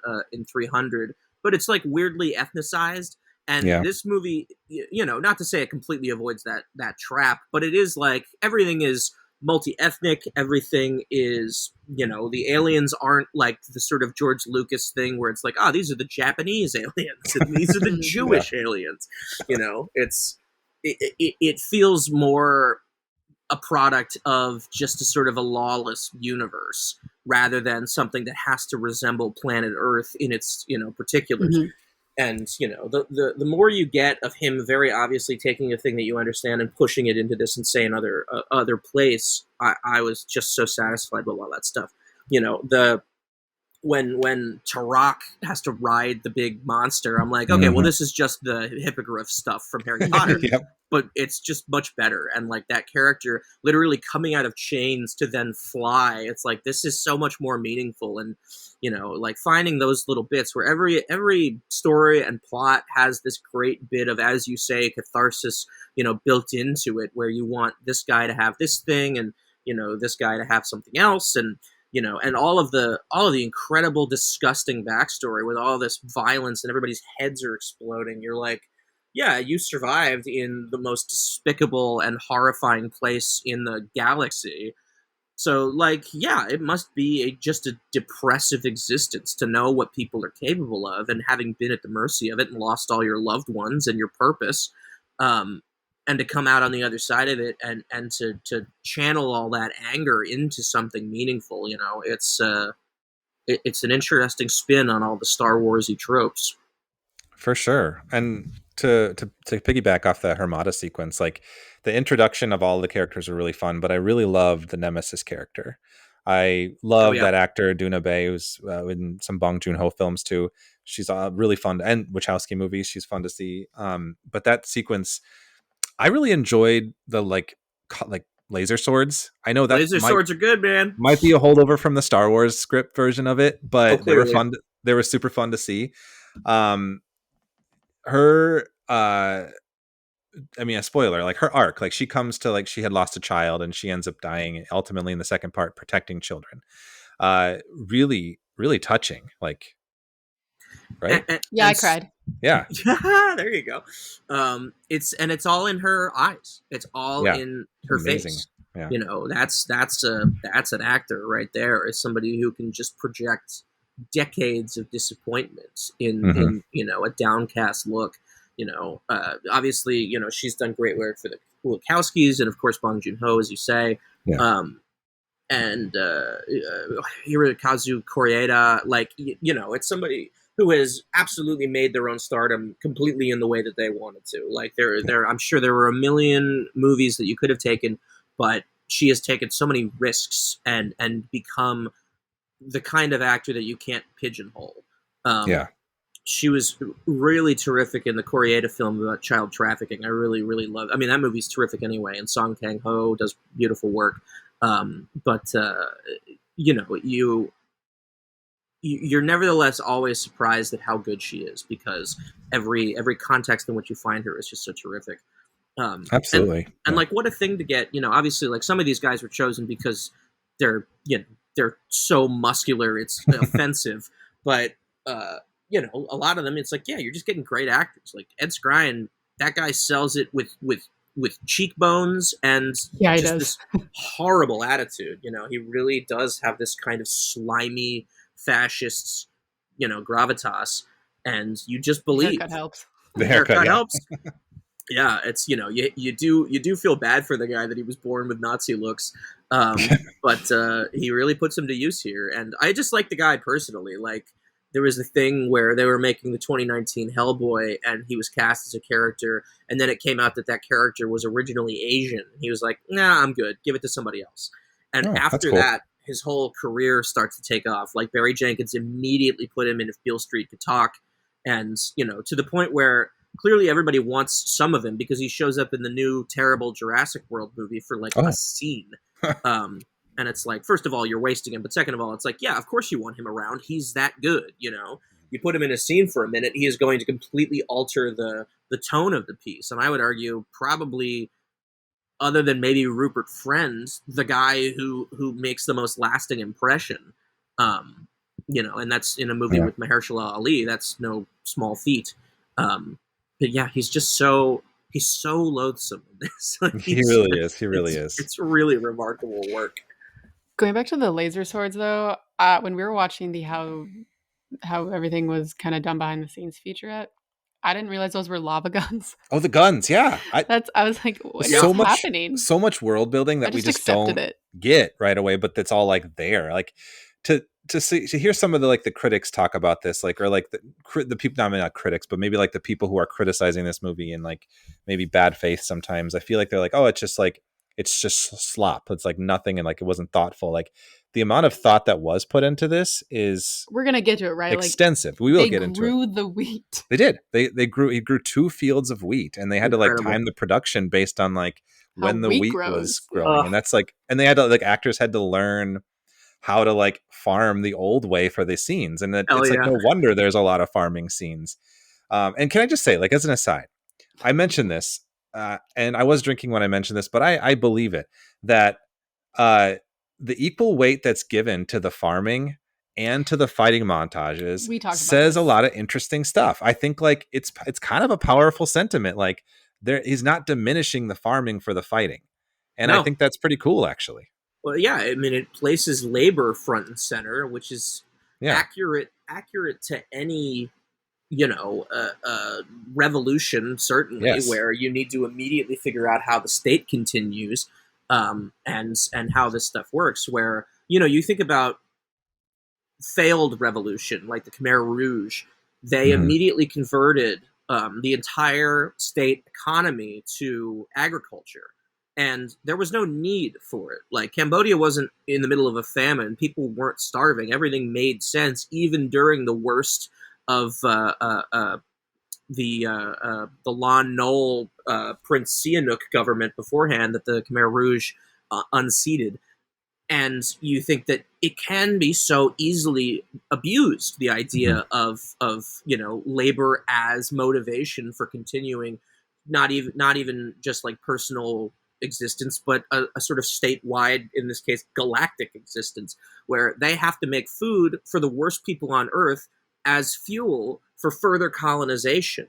300, but it's like weirdly ethnicized. And this movie, not to say it completely avoids that trap, but it is like everything is multi-ethnic. Everything is, the aliens aren't like the sort of George Lucas thing where it's like, these are the Japanese aliens and these are the Jewish aliens. It feels more a product of just a sort of a lawless universe rather than something that has to resemble planet Earth in its, particulars. And, the more you get of him very obviously taking a thing that you understand and pushing it into this insane other place, I was just so satisfied with all that stuff. When Turok has to ride the big monster, I'm like, okay, well, this is just the hippogriff stuff from Harry Potter, but it's just much better. And like that character literally coming out of chains to then fly, it's like, this is so much more meaningful. And, like finding those little bits where every story and plot has this great bit of, as you say, catharsis, built into it, where you want this guy to have this thing and, this guy to have something else. And, and all of the incredible, disgusting backstory with all this violence and everybody's heads are exploding. You're like, yeah, you survived in the most despicable and horrifying place in the galaxy. So, like, yeah, it must be just a depressive existence to know what people are capable of, and having been at the mercy of it and lost all your loved ones and your purpose, um, and to come out on the other side of it and to channel all that anger into something meaningful. It's an interesting spin on all the Star Warsy tropes. For sure. And to piggyback off the Hermata sequence, like the introduction of all the characters were really fun, but I really loved the Nemesis character. I love yeah. that actor Duna Bay, who's in some Bong Joon-ho films too. She's really fun, and Wachowski movies. She's fun to see. But that sequence, I really enjoyed the like laser swords. I know that Laser swords are good, man. might be a holdover from the Star Wars script version of it, but they were clearly. fun. They were super fun to see. Her I mean, a spoiler, like her arc, like she comes to, like, she had lost a child and she ends up dying ultimately in the second part protecting children. Really, really touching, like, right? Yeah, I cried. Yeah. There you go. It's all in her eyes. It's all in her amazing. face. Yeah. That's an actor right there. Is somebody who can just project decades of disappointment in a downcast look. Obviously, she's done great work for the Wachowskis and of course Bong Joon-ho, as you say. Yeah. And Hirokazu Koreeda, like, it's somebody who has absolutely made their own stardom completely in the way that they wanted to. Like, I'm sure there were a million movies that you could have taken, but she has taken so many risks and become the kind of actor that you can't pigeonhole. She was really terrific in the Koreeda film about child trafficking. I really, really love. I mean, that movie's terrific anyway. And Song Kang-ho does beautiful work. You're nevertheless always surprised at how good she is, because every context in which you find her is just so terrific. Absolutely. And like, what a thing to get. Obviously, like, some of these guys were chosen because they're so muscular, it's offensive. But a lot of them, it's like, yeah, you're just getting great actors. Like Ed Skrein, that guy sells it with cheekbones and just this horrible attitude. He really does have this kind of slimy fascist, gravitas, and you just believe. The haircut helps. Yeah, it's you do feel bad for the guy that he was born with Nazi looks, but he really puts him to use here. And I just like the guy personally. Like, there was a thing where they were making the 2019 Hellboy, and he was cast as a character, and then it came out that character was originally Asian. He was like, "Nah, I'm good. Give it to somebody else." And after that, his whole career starts to take off. Like, Barry Jenkins immediately put him in If Beale Street Could Talk, and to the point where clearly everybody wants some of him, because he shows up in the new terrible Jurassic World movie for like a scene. And it's like, first of all, you're wasting him. But second of all, it's like, yeah, of course you want him around. He's that good, You put him in a scene for a minute, he is going to completely alter the tone of the piece. And I would argue probably, other than maybe Rupert Friend, the guy who makes the most lasting impression. And that's in a movie with Mahershala Ali. That's no small feat. But yeah, he's so loathsome in this. Like, he really is. He really is. It's really remarkable work. Going back to the laser swords, though, when we were watching the how everything was kind of done behind the scenes featurette, I didn't realize those were lava guns. Oh, the guns, yeah. I was like, what's happening? So much world building that we just don't get right away, but that's all like there. Like to hear some of the critics talk about this, like, or like the people, I mean, not critics, but maybe like the people who are criticizing this movie in like maybe bad faith sometimes. I feel like they're like, oh, it's just slop. It's like nothing, and like it wasn't thoughtful. Like, the amount of thought that was put into this is, we're gonna get to it, right? Extensive. Like, we will get into it. They grew the wheat. They did. He grew 2 fields of wheat, and they had to like time the production based on like when the wheat was growing. And that's like, and they had to, like, actors had to learn how to like farm the old way for the scenes. And it's like, no wonder there's a lot of farming scenes. And can I just say, like, as an aside, I mentioned this, and I was drinking when I mentioned this, but I believe it, that the equal weight that's given to the farming and to the fighting montages says a lot of interesting stuff. I think like it's kind of a powerful sentiment. Like, he's not diminishing the farming for the fighting. And I think that's pretty cool, actually. Well, yeah, I mean, it places labor front and center, which is accurate to any, revolution, certainly, where you need to immediately figure out how the state continues, and how this stuff works. Where, you think about failed revolution like the Khmer Rouge, they immediately converted the entire state economy to agriculture. And there was no need for it. Like, Cambodia wasn't in the middle of a famine. People weren't starving. Everything made sense, even during the worst of the Lon Nol Prince Sihanouk government beforehand that the Khmer Rouge unseated. And you think that it can be so easily abused, the idea of labor as motivation for continuing, not even just like personal existence, but a sort of statewide, in this case, galactic existence, where they have to make food for the worst people on Earth as fuel for further colonization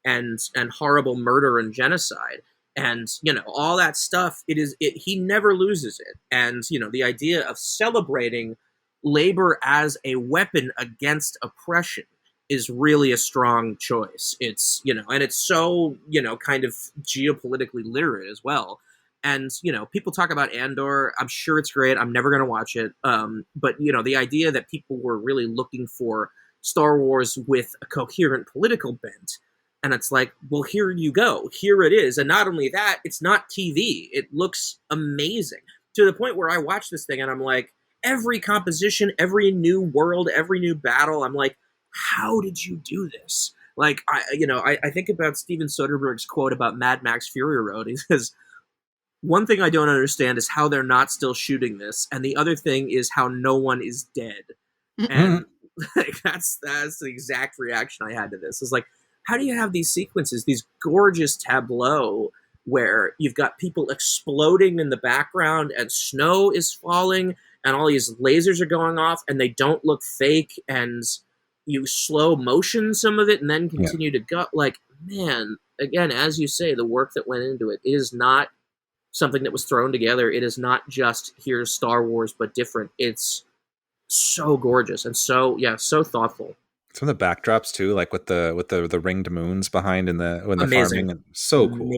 and horrible murder and genocide. And, all that stuff, he never loses it. And, the idea of celebrating labor as a weapon against oppression is really a strong choice. It's, and it's so, kind of geopolitically literate as well. And, people talk about Andor. I'm sure it's great. I'm never going to watch it. But, the idea that people were really looking for Star Wars with a coherent political bent. And it's like, well, here you go. Here it is. And not only that, it's not TV. It looks amazing. To the point where I watch this thing and I'm like, every composition, every new world, every new battle, I'm like, how did you do this? Like, I think about Steven Soderbergh's quote about Mad Max Fury Road. He says, one thing I don't understand is how they're not still shooting this. And the other thing is how no one is dead. And like, that's the exact reaction I had to this. It's like, how do you have these sequences, these gorgeous tableaux where you've got people exploding in the background and snow is falling and all these lasers are going off and they don't look fake, and you slow motion some of it and then continue to go? Like, man, again, as you say, the work that went into it is not something that was thrown together. It is not just, here's Star Wars but different. It's so gorgeous and so thoughtful. Some of the backdrops too, like with the ringed moons behind in the Amazing. farming, so cool.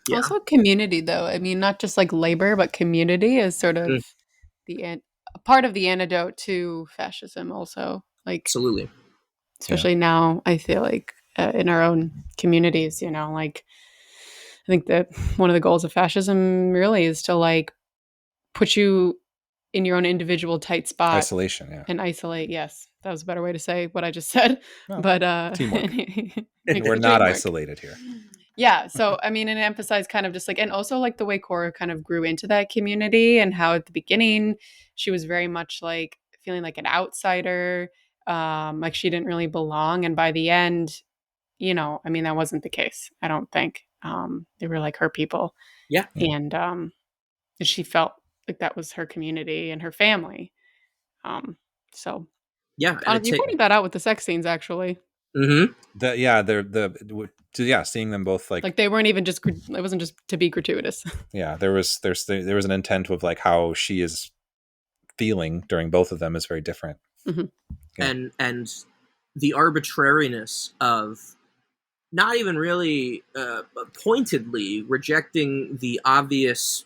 Yeah. Also community, though. I mean, not just like labor, but community is sort of a part of the antidote to fascism. Also, like, absolutely, especially now, I feel like in our own communities, like, I think that one of the goals of fascism really is to like put you in your own individual tight spot, isolation, and isolate. Yes. That was a better way to say what I just said. Well, but teamwork. We're not isolated here. Yeah. So, I mean, and emphasize kind of just like, and also like the way Cora kind of grew into that community, and how at the beginning she was very much like feeling like an outsider, like she didn't really belong. And by the end, I mean, that wasn't the case. I don't think they were like her people. Yeah. And she felt like that was her community and her family. So. Yeah, You pointed that out with the sex scenes, actually. Mm-hmm. Seeing them both like they weren't even just. It wasn't just to be gratuitous. Yeah, there was an intent of like how she is feeling during both of them is very different. Mm-hmm. Yeah. And the arbitrariness of not even really pointedly rejecting the obvious,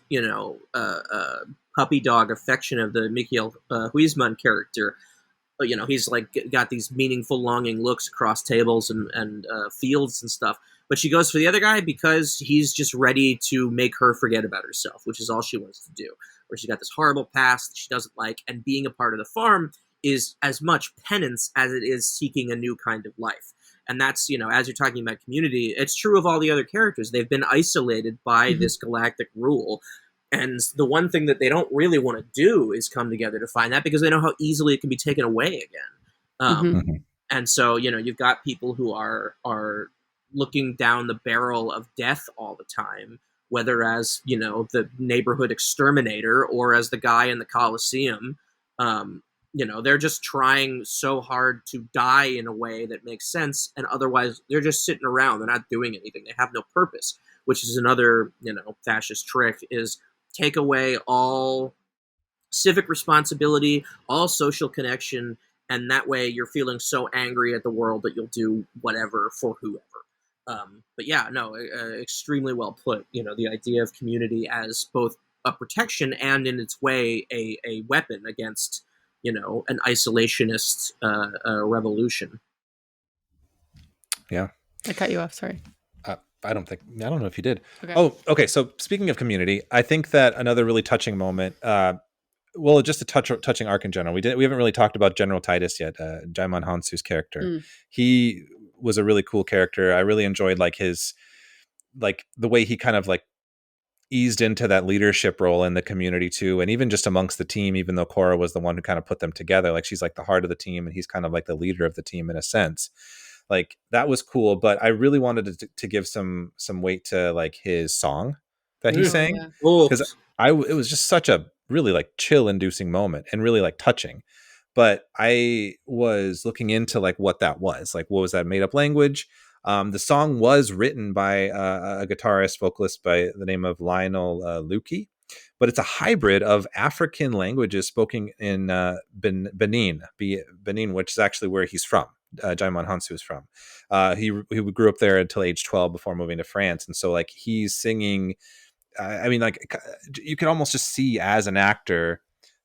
puppy dog affection of the Mikhail Huisman character. He's like got these meaningful, longing looks across tables and fields and stuff. But she goes for the other guy because he's just ready to make her forget about herself, which is all she wants to do. Where she's got this horrible past that she doesn't like, and being a part of the farm is as much penance as it is seeking a new kind of life. And that's, as you're talking about community, it's true of all the other characters. They've been isolated by this galactic rule. And the one thing that they don't really want to do is come together to find that, because they know how easily it can be taken away again. And so, you've got people who are looking down the barrel of death all the time, whether as, the neighborhood exterminator or as the guy in the Coliseum. They're just trying so hard to die in a way that makes sense. And otherwise, they're just sitting around. They're not doing anything. They have no purpose, which is another, fascist trick, is take away all civic responsibility, all social connection, and that way you're feeling so angry at the world that you'll do whatever for whoever. But yeah, no, extremely well put. The idea of community as both a protection and, in its way, a weapon against, an isolationist revolution. Yeah. I cut you off. Sorry. I don't know if you did. Okay. Oh, okay. So speaking of community, I think that another really touching moment, just a touching arc in general. We haven't really talked about General Titus yet. Jaimon Hansu's character. He was a really cool character. I really enjoyed the way he kind of eased into that leadership role in the community too, and even just amongst the team. Even though Korra was the one who kind of put them together, she's the heart of the team, and he's kind of the leader of the team in a sense. That was cool, but I really wanted to give some weight to his song that he sang, because it was just such a really chill inducing moment and really touching. But I was looking into what that was, what was that made up language. The song was written by a guitarist vocalist by the name of Lionel Lukey, but it's a hybrid of African languages spoken in Benin, which is actually where he's from. Jaimon Hansu is from. He grew up there until age 12 before moving to France, and so he's singing. You can almost just see as an actor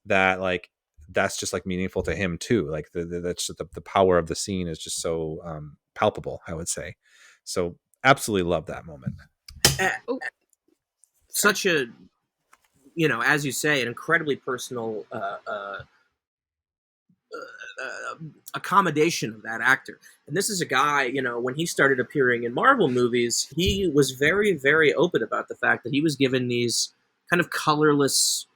that that's just meaningful to him too. That's just the power of the scene is just so palpable, I would say. So absolutely love that moment. Such a, as you say, an incredibly personal accommodation of that actor. And this is a guy, when he started appearing in Marvel movies, he was very, very open about the fact that he was given these kind of colorless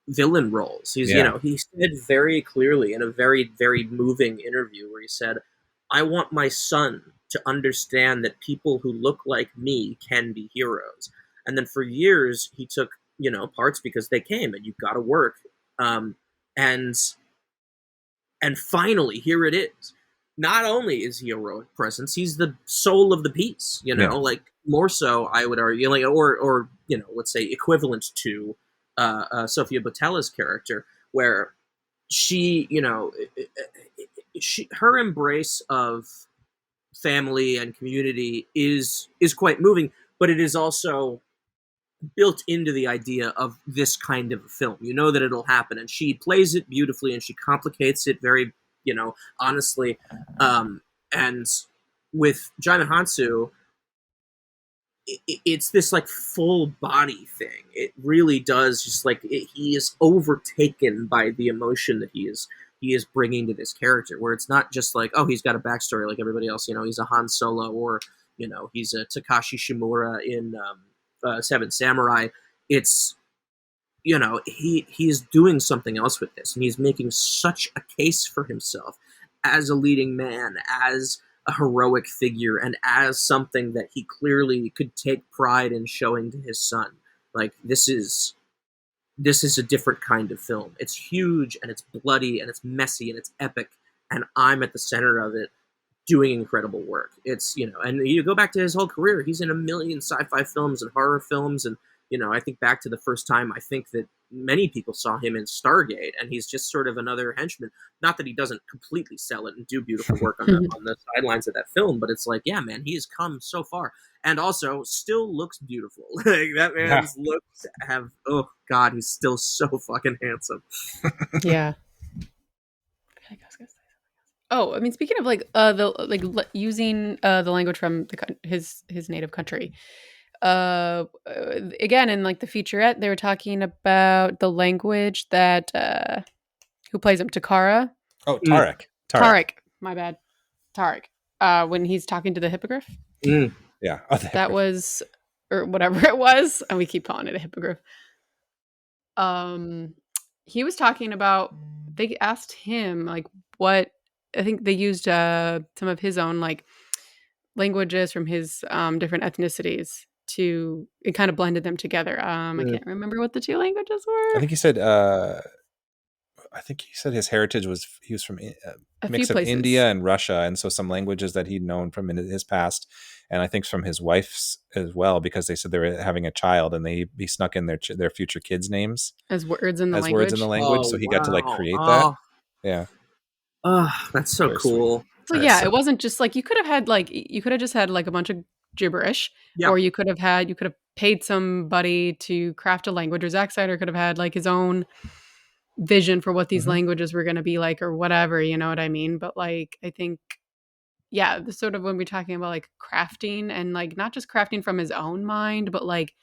villain roles. He said very clearly in a very, very moving interview where he said, "I want my son to understand that people who look like me can be heroes." And then for years he took, parts because they came, and you've got to work. And finally, here it is. Not only is he a heroic presence, he's the soul of the piece, more so, I would argue, or let's say equivalent to Sofia Boutela's character, where she, her embrace of family and community is quite moving, but it is also built into the idea of this kind of a film. That it'll happen, and she plays it beautifully, and she complicates it very, honestly. And with Jaimon Hansu, it's this full body thing. It really does just he is overtaken by the emotion that he is bringing to this character, where it's not just he's got a backstory like everybody else. He's a Han Solo, or he's a Takashi Shimura in Seven Samurai. It's he's doing something else with this, and he's making such a case for himself as a leading man, as a heroic figure, and as something that he clearly could take pride in showing to his son. This is a different kind of film. It's huge, and it's bloody, and it's messy, and it's epic, and I'm at the center of it, doing incredible work. It's, and you go back to his whole career, he's in a million sci-fi films and horror films, and I think back to the first time I think that many people saw him in Stargate, and he's just sort of another henchman. Not that he doesn't completely sell it and do beautiful work on the sidelines of that film, but it's yeah, man, he has come so far, and also still looks beautiful. That man's looks oh god, he's still so fucking handsome. Yeah. Oh, I mean, speaking of using the language from his native country. Again, in the featurette, they were talking about the language that who plays him, Takara. Oh, Tarek. Tarek. My bad. Tarek. When he's talking to the hippogriff. Yeah. Oh, that was, or whatever it was, and we keep calling it a hippogriff. He was talking about. They asked him what. I think they used some of his own languages from his different ethnicities. It kind of blended them together. I can't remember what the two languages were. I think he said I think he said his heritage was he was from A mix few of places. India and Russia, and so some languages that he'd known from in his past, and I think from his wife's as well, because they said they were having a child, and he snuck in their future kids' names As words in the as language. words in the language, Oh, so he got to like wow. create that. Oh, Yeah, that's so Very cool. Well, That's yeah, so- it wasn't just like you could have just had like a bunch of gibberish, Yeah. or you could have paid somebody to craft a language, or Zack Snyder could have had like his own vision for what these Mhm. languages were going to be like, or whatever, you know what I mean? But like, I think, yeah, the sort of when we're talking about like crafting and like not just crafting from his own mind, but like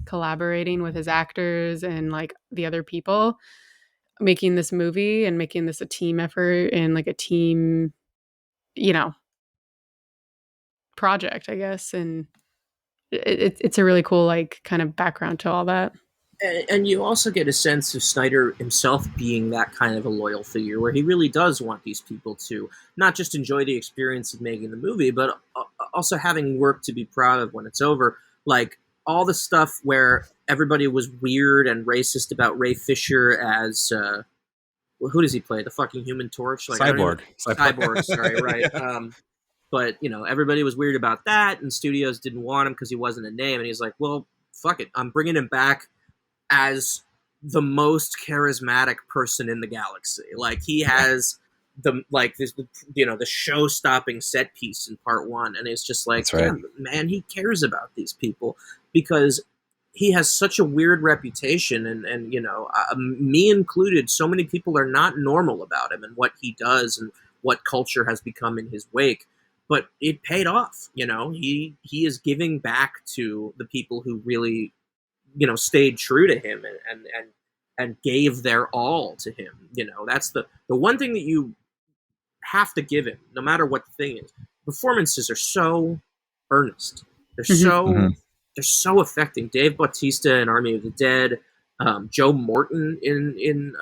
collaborating with his actors and like the other people making this movie and making this a team effort and like a team, you know, project, I guess. And it's a really cool like kind of background to all that. and you also get a sense of Snyder himself being that kind of a loyal figure, where he really does want these people to not just enjoy the experience of making the movie, but also having work to be proud of when it's over. Like all the stuff where everybody was weird and racist about Ray Fisher as who does he play? The fucking Human Torch, like I don't even, Cyborg. Sorry, right? Yeah. But everybody was weird about that, and studios didn't want him because he wasn't a name, and he's like, well, fuck it, I'm bringing him back as the most charismatic person in the galaxy. Like he has the show-stopping set piece in part one, and it's just like, That's right. yeah, man, he cares about these people because he has such a weird reputation, and me included, so many people are not normal about him and what he does and what culture has become in his wake. But it paid off. He is giving back to the people who really stayed true to him and gave their all to him. That's the one thing that you have to give him, no matter what the thing is. Performances are so earnest. They're so Mhm. they're so affecting. Dave Bautista in Army of the Dead, Joe Morton in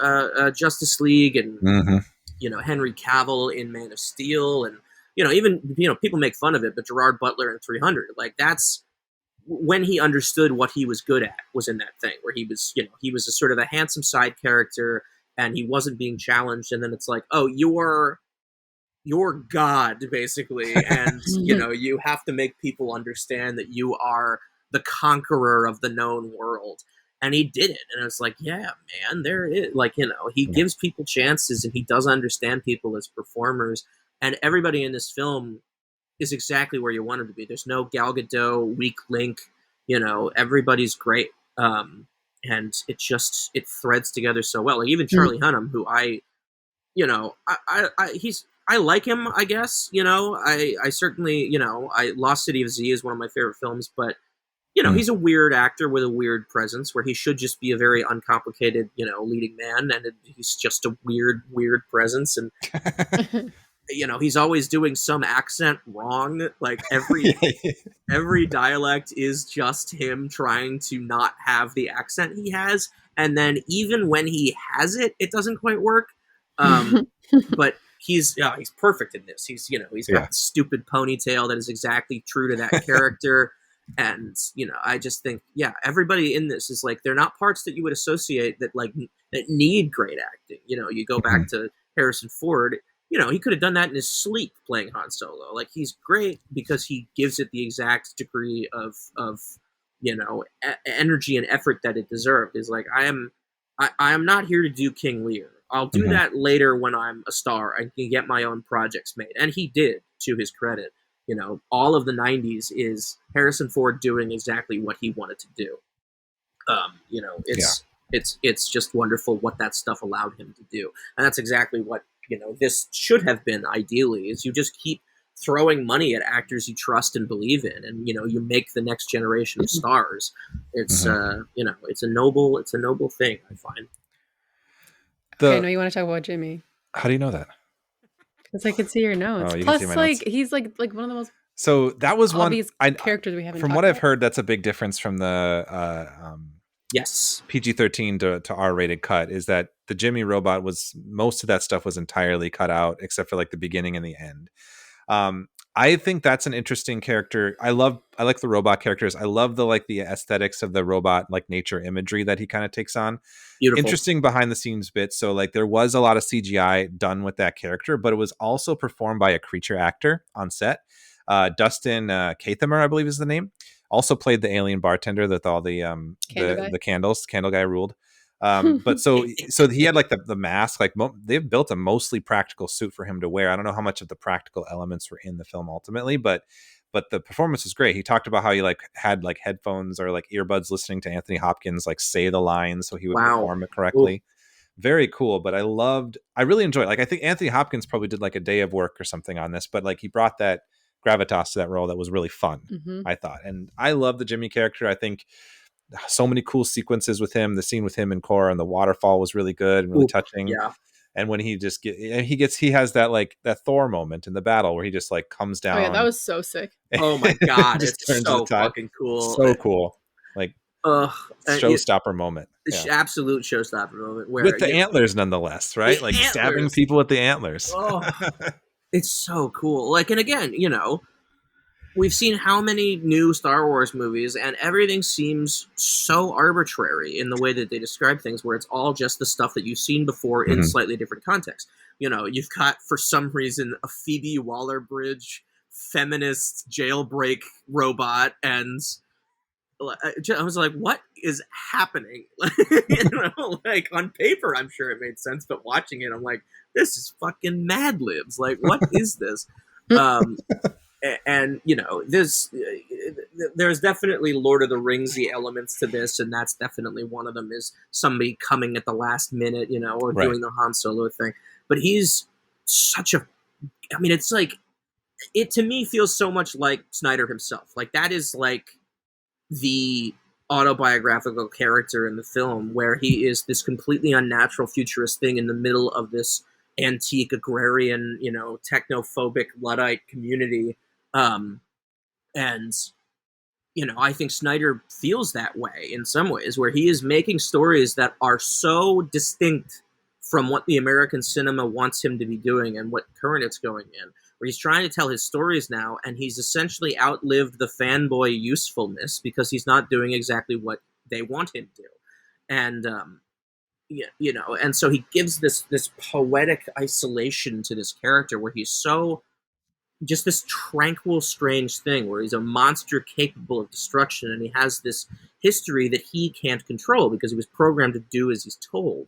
Justice League, and Mhm. Henry Cavill in Man of Steel, and even people make fun of it, but Gerard Butler in 300. Like that's when he understood what he was good at, was in that thing where he was a sort of a handsome side character and he wasn't being challenged, and then it's like, oh, you're God basically, and you have to make people understand that you are the conqueror of the known world. And he did it, and it's like, yeah, man, there it is. Like, he gives people chances, and he does understand people as performers, and everybody in this film is exactly where you want him to be. There's no Gal Gadot weak link. Everybody's great, and it threads together so well. Like even Charlie Hunnam, who I like him. I guess I certainly Lost City of Z is one of my favorite films, but he's a weird actor with a weird presence where he should just be a very uncomplicated leading man, and he's just a weird presence, and he's always doing some accent wrong. Like every dialect is just him trying to not have the accent he has, and then even when he has it, it doesn't quite work. But he's perfect in this. He's got the stupid ponytail that is exactly true to that character. And I just think, everybody in this is like, they're not parts that you would associate that need great acting. You go back to Harrison Ford. He could have done that in his sleep playing Han Solo. Like, he's great because he gives it the exact degree of energy and effort that it deserved. Is like, I am not here to do King Lear. I'll do that later when I'm a star. I can get my own projects made. And he did, to his credit. All of the 90s is Harrison Ford doing exactly what he wanted to do. It's just wonderful what that stuff allowed him to do. And that's exactly what, this should have been ideally, is you just keep throwing money at actors you trust and believe in, and you make the next generation of stars. It's it's a noble thing, I find. Okay, no, you want to talk about Jimmy? How do you know that? Because I could see your notes. Oh, you Plus, can see my notes. he's like one of the most So that was one obvious characters we haven't. From what I've heard, that's a big difference from the yes PG-13 to R-rated cut, is that the Jimmy robot was, most of that stuff was entirely cut out except for like the beginning and the end. I think that's an interesting character. I like the robot characters. I love the aesthetics of the robot, like nature imagery that he kind of takes on. Beautiful. Interesting behind the scenes bits. So like there was a lot of CGI done with that character, but it was also performed by a creature actor on set. Dustin Cathamer, I believe is the name. Also played the alien bartender with all the candles. Candle guy ruled. But so he had like the mask, like they've built a mostly practical suit for him to wear. I don't know how much of the practical elements were in the film ultimately, but the performance was great. He talked about how he like had like headphones or like earbuds listening to Anthony Hopkins like say the lines so he would perform it correctly. Ooh. Very cool. But I really enjoyed it. Like I think Anthony Hopkins probably did like a day of work or something on this, but like he brought that gravitas to that role that was really fun, I thought. And I love the Jimmy character. I think so many cool sequences with him. The scene with him and Cora and the waterfall was really good and really touching. Yeah. And when he has that Thor moment in the battle where he just like comes down. Oh yeah, that was so sick. Oh my god, it's so fucking cool. So cool. Like showstopper moment. Absolute showstopper moment where with the antlers nonetheless, right? Like antlers. Stabbing people with the antlers. Oh, it's so cool. Like, and again, we've seen how many new Star Wars movies, and everything seems so arbitrary in the way that they describe things, where it's all just the stuff that you've seen before in slightly different context. You've got, for some reason, a Phoebe Waller-Bridge feminist jailbreak robot, and I was like, what is happening? Like on paper, I'm sure it made sense, but watching it, I'm like, this is fucking Mad Libs. Like, what is this? And there's definitely Lord of the Ringsy elements to this, and that's definitely one of them. Is somebody coming at the last minute, or doing the Han Solo thing. But he's such a, I mean, it's like, it to me feels so much like Snyder himself. Like that is like the autobiographical character in the film, where he is this completely unnatural futurist thing in the middle of this antique agrarian, technophobic Luddite community. I think Snyder feels that way in some ways, where he is making stories that are so distinct from what the American cinema wants him to be doing and what current it's going in, where he's trying to tell his stories now, and he's essentially outlived the fanboy usefulness because he's not doing exactly what they want him to. And, and so he gives this poetic isolation to this character where he's so just this tranquil, strange thing where he's a monster capable of destruction, and he has this history that he can't control because he was programmed to do as he's told.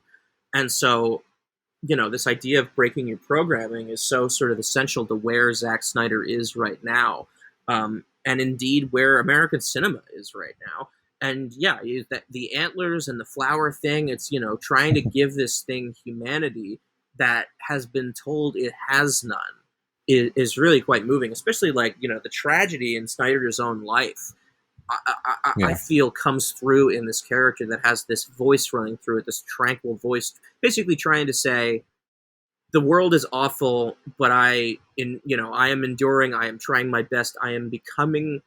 And so, this idea of breaking your programming is so sort of essential to where Zack Snyder is right now, and indeed where American cinema is right now. And yeah, the antlers and the flower thing, it's, trying to give this thing humanity that has been told it has none. Is really quite moving, especially like, the tragedy in Snyder's own life, I feel comes through in this character that has this voice running through it, this tranquil voice, basically trying to say, the world is awful, but I am enduring, I am trying my best, I am becoming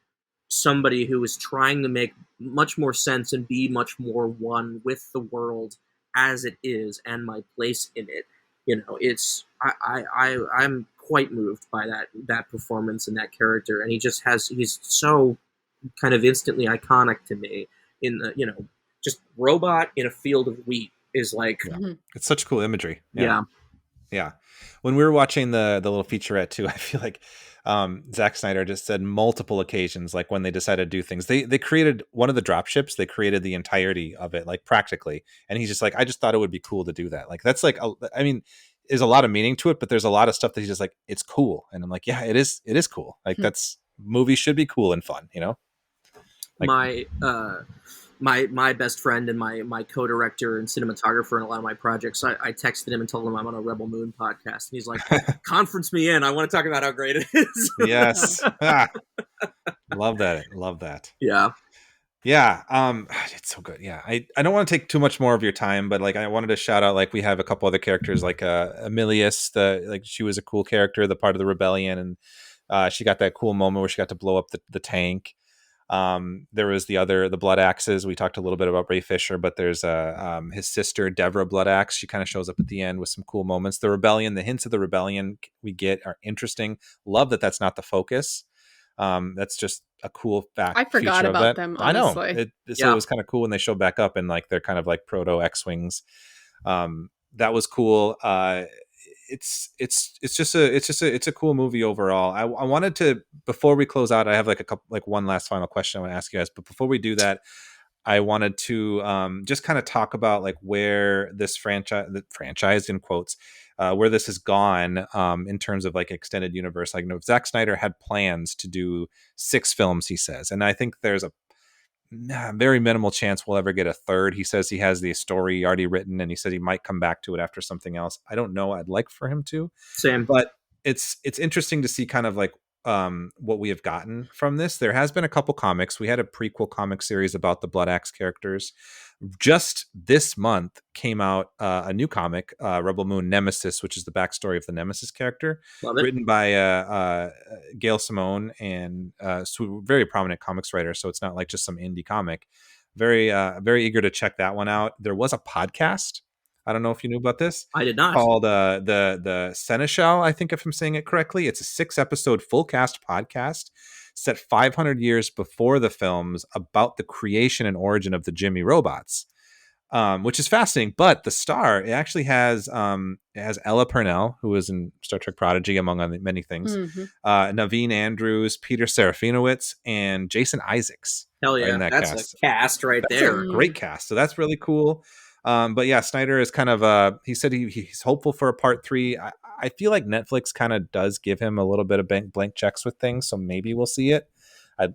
somebody who is trying to make much more sense and be much more one with the world as it is and my place in it. I'm quite moved by that performance and that character, and he's so kind of instantly iconic to me in the just robot in a field of wheat is like it's such cool imagery. Yeah. When we were watching the little featurette too, I feel like Zack Snyder just said multiple occasions, like when they decided to do things, they created one of the drop ships, they created the entirety of it, like practically, and he's just like, I just thought it would be cool to do that. Like that's like, I mean, there's a lot of meaning to it, but there's a lot of stuff that he's just like, it's cool. And I'm like, yeah, it is cool. Like that's, movies should be cool and fun, Like, my best friend and my co-director and cinematographer in a lot of my projects, I texted him and told him I'm on a Rebel Moon podcast, and he's like, conference me in, I want to talk about how great it is. Yes. Love that. Yeah. It's so good. Yeah. I don't want to take too much more of your time, but like, I wanted to shout out, like we have a couple other characters, like Emilius, she was a cool character, the part of the rebellion. And she got that cool moment where she got to blow up the tank. There was the Blood Axes. We talked a little bit about Ray Fisher, but there's his sister Deborah Bloodaxe. She kind of shows up at the end with some cool moments. The rebellion, the hints of the rebellion we get are interesting. Love that that's not the focus. That's just a cool fact. I forgot feature about of that. them, I know. honestly. So it was kind of cool when they showed back up and like they're kind of like proto X-wings. That was cool. It's a cool movie overall. I wanted to, before we close out, I have like one last final question I want to ask you guys. But before we do that, I wanted to just kind of talk about like where this franchise in quotes, where this has gone in terms of like extended universe. Like, Zack Snyder had plans to do 6 films, he says, and I think there's a very minimal chance we'll ever get a third. He says he has the story already written, and he said he might come back to it after something else. I don't know. I'd like for him to. Same. But it's interesting to see kind of like what we have gotten from this. There has been a couple comics. We had a prequel comic series about the Blood Axe characters. Just this month came out a new comic, Rebel Moon Nemesis, which is the backstory of the Nemesis character, written by Gail Simone, and very prominent comics writer. So it's not like just some indie comic. Very eager to check that one out. There was a podcast. I don't know if you knew about this. I did not. Called the Seneschal, I think, if I'm saying it correctly. It's a 6-episode full cast podcast set 500 years before the films about the creation and origin of the Jimmy robots, which is fascinating. But the star, it actually has Ella Purnell, who was in Star Trek Prodigy, among other many things, Naveen Andrews, Peter Serafinowicz, and Jason Isaacs. Hell yeah, that's cast. A cast right that's there. A great cast. So that's really cool. But yeah, Snyder is kind of he said he's hopeful for a part 3. I feel like Netflix kind of does give him a little bit of blank checks with things, so maybe we'll see it.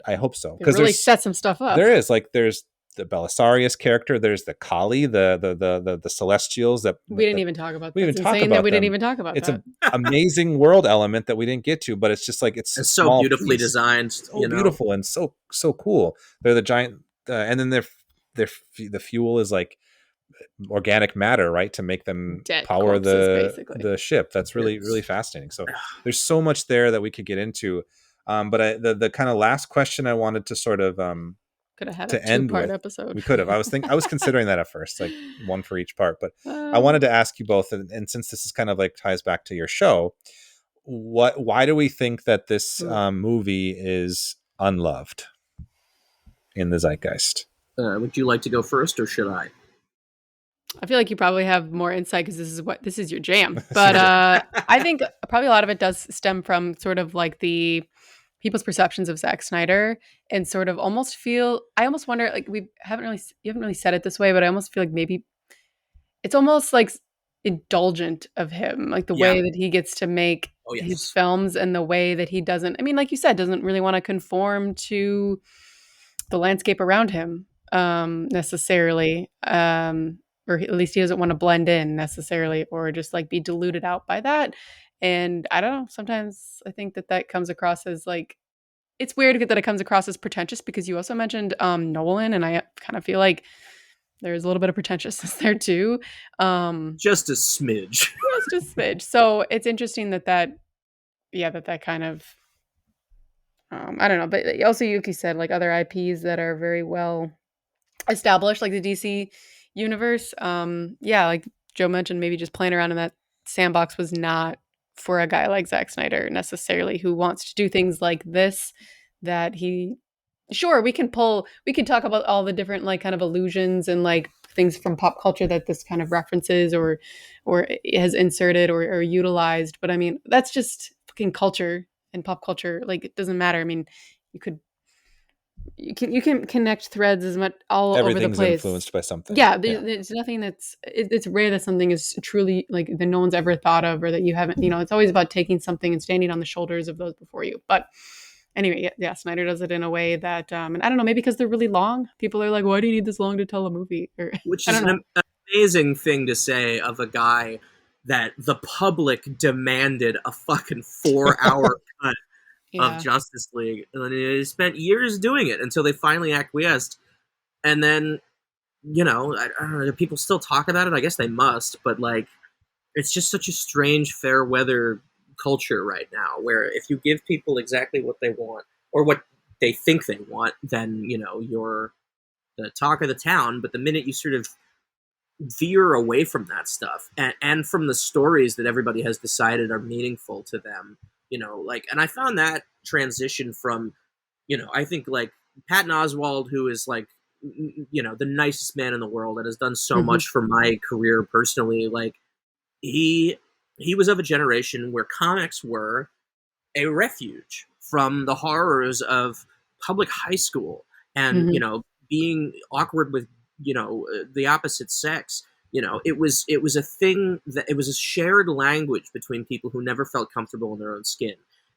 I hope so, because really set some stuff up. There's the Belisarius character. There's the Kali, the Celestials that we didn't even talk about. We didn't even talk about. It's an amazing world element that we didn't get to, but it's just like it's so beautifully designed, so beautiful and so cool. They're the giant, and then the fuel is like organic matter, right, to make them Dead power corpses, the ship. That's really fascinating. So there's so much there that we could get into. But the kind of last question I wanted to sort of could have had to a end 2-part with, episode. We could have. I was considering that at first, like one for each part. But I wanted to ask you both, and since this is kind of like ties back to your show, why do we think that this movie is unloved in the zeitgeist? Would you like to go first, or should I? I feel like you probably have more insight because this is your jam. But I think probably a lot of it does stem from sort of like the people's perceptions of Zack Snyder, and sort of I almost wonder, like, you haven't really said it this way, but I almost feel like maybe it's almost like indulgent of him, like the way that he gets to make his films, and the way that he doesn't, I mean, like you said, doesn't really want to conform to the landscape around him necessarily. Or at least he doesn't want to blend in necessarily, or just like be diluted out by that. And I don't know, sometimes I think that comes across as like, it's weird that it comes across as pretentious, because you also mentioned Nolan, and I kind of feel like there's a little bit of pretentiousness there too. Just a smidge. Just a smidge. So it's interesting that kind of, I don't know. But also, Yuki said, like, other IPs that are very well established, like the DC universe, like Joe mentioned, maybe just playing around in that sandbox was not for a guy like Zack Snyder necessarily, who wants to do things like this, that we can talk about all the different like kind of illusions and like things from pop culture that this kind of references or has inserted or utilized, but I mean, that's just fucking culture and pop culture. Like, it doesn't matter. I mean, you can connect threads as much all over the place. Everything's influenced by something. Yeah, there's nothing it's rare that something is truly like that no one's ever thought of, or that you haven't, it's always about taking something and standing on the shoulders of those before you. But anyway, yeah, Snyder does it in a way that, and I don't know, maybe because they're really long, people are like, why do you need this long to tell a movie? Which is an amazing thing to say of a guy that the public demanded a fucking 4-hour cut of Justice League, and they spent years doing it until they finally acquiesced. And then, I don't know, do people still talk about it? I guess they must, but like, it's just such a strange fair weather culture right now, where if you give people exactly what they want, or what they think they want, then, you're the talk of the town. But the minute you sort of veer away from that stuff and from the stories that everybody has decided are meaningful to them, and I found that transition from, I think like Patton Oswalt, who is like, the nicest man in the world and has done so much for my career personally. Like he was of a generation where comics were a refuge from the horrors of public high school and, being awkward with, the opposite sex. It was a thing that it was a shared language between people who never felt comfortable in their own skin.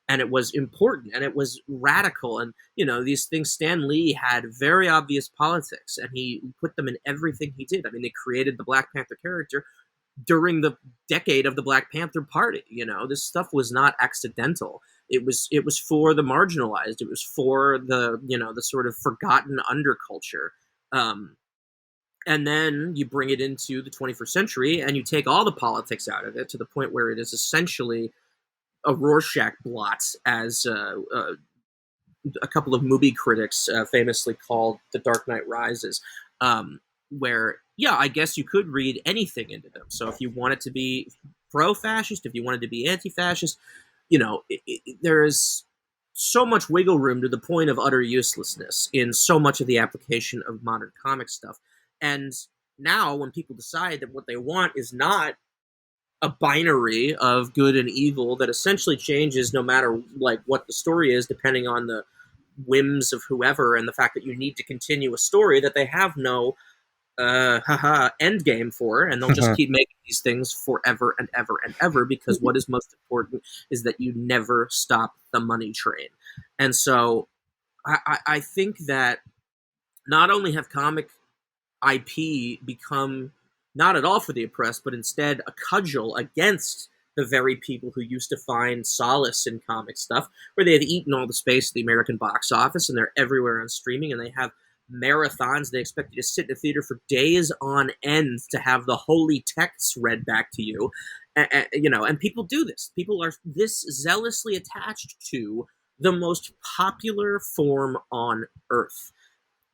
And it was important and it was radical. And, these things, Stan Lee had very obvious politics and he put them in everything he did. I mean, they created the Black Panther character during the decade of the Black Panther Party. This stuff was not accidental. It was for the marginalized. It was for the, the sort of forgotten underculture. And then you bring it into the 21st century and you take all the politics out of it to the point where it is essentially a Rorschach blot, as a couple of movie critics famously called The Dark Knight Rises, where, I guess you could read anything into them. So if you wanted to be pro-fascist, if you wanted to be anti-fascist, there is so much wiggle room to the point of utter uselessness in so much of the application of modern comic stuff. And now when people decide that what they want is not a binary of good and evil that essentially changes no matter like what the story is, depending on the whims of whoever, and the fact that you need to continue a story that they have no end game for, and they'll just keep making these things forever and ever and ever, because what is most important is that you never stop the money train. And so I think that not only have comic IP become not at all for the oppressed, but instead a cudgel against the very people who used to find solace in comic stuff, where they have eaten all the space of the American box office and they're everywhere on streaming and they have marathons. They expect you to sit in a theater for days on end to have the holy texts read back to you. And people do this. People are this zealously attached to the most popular form on earth.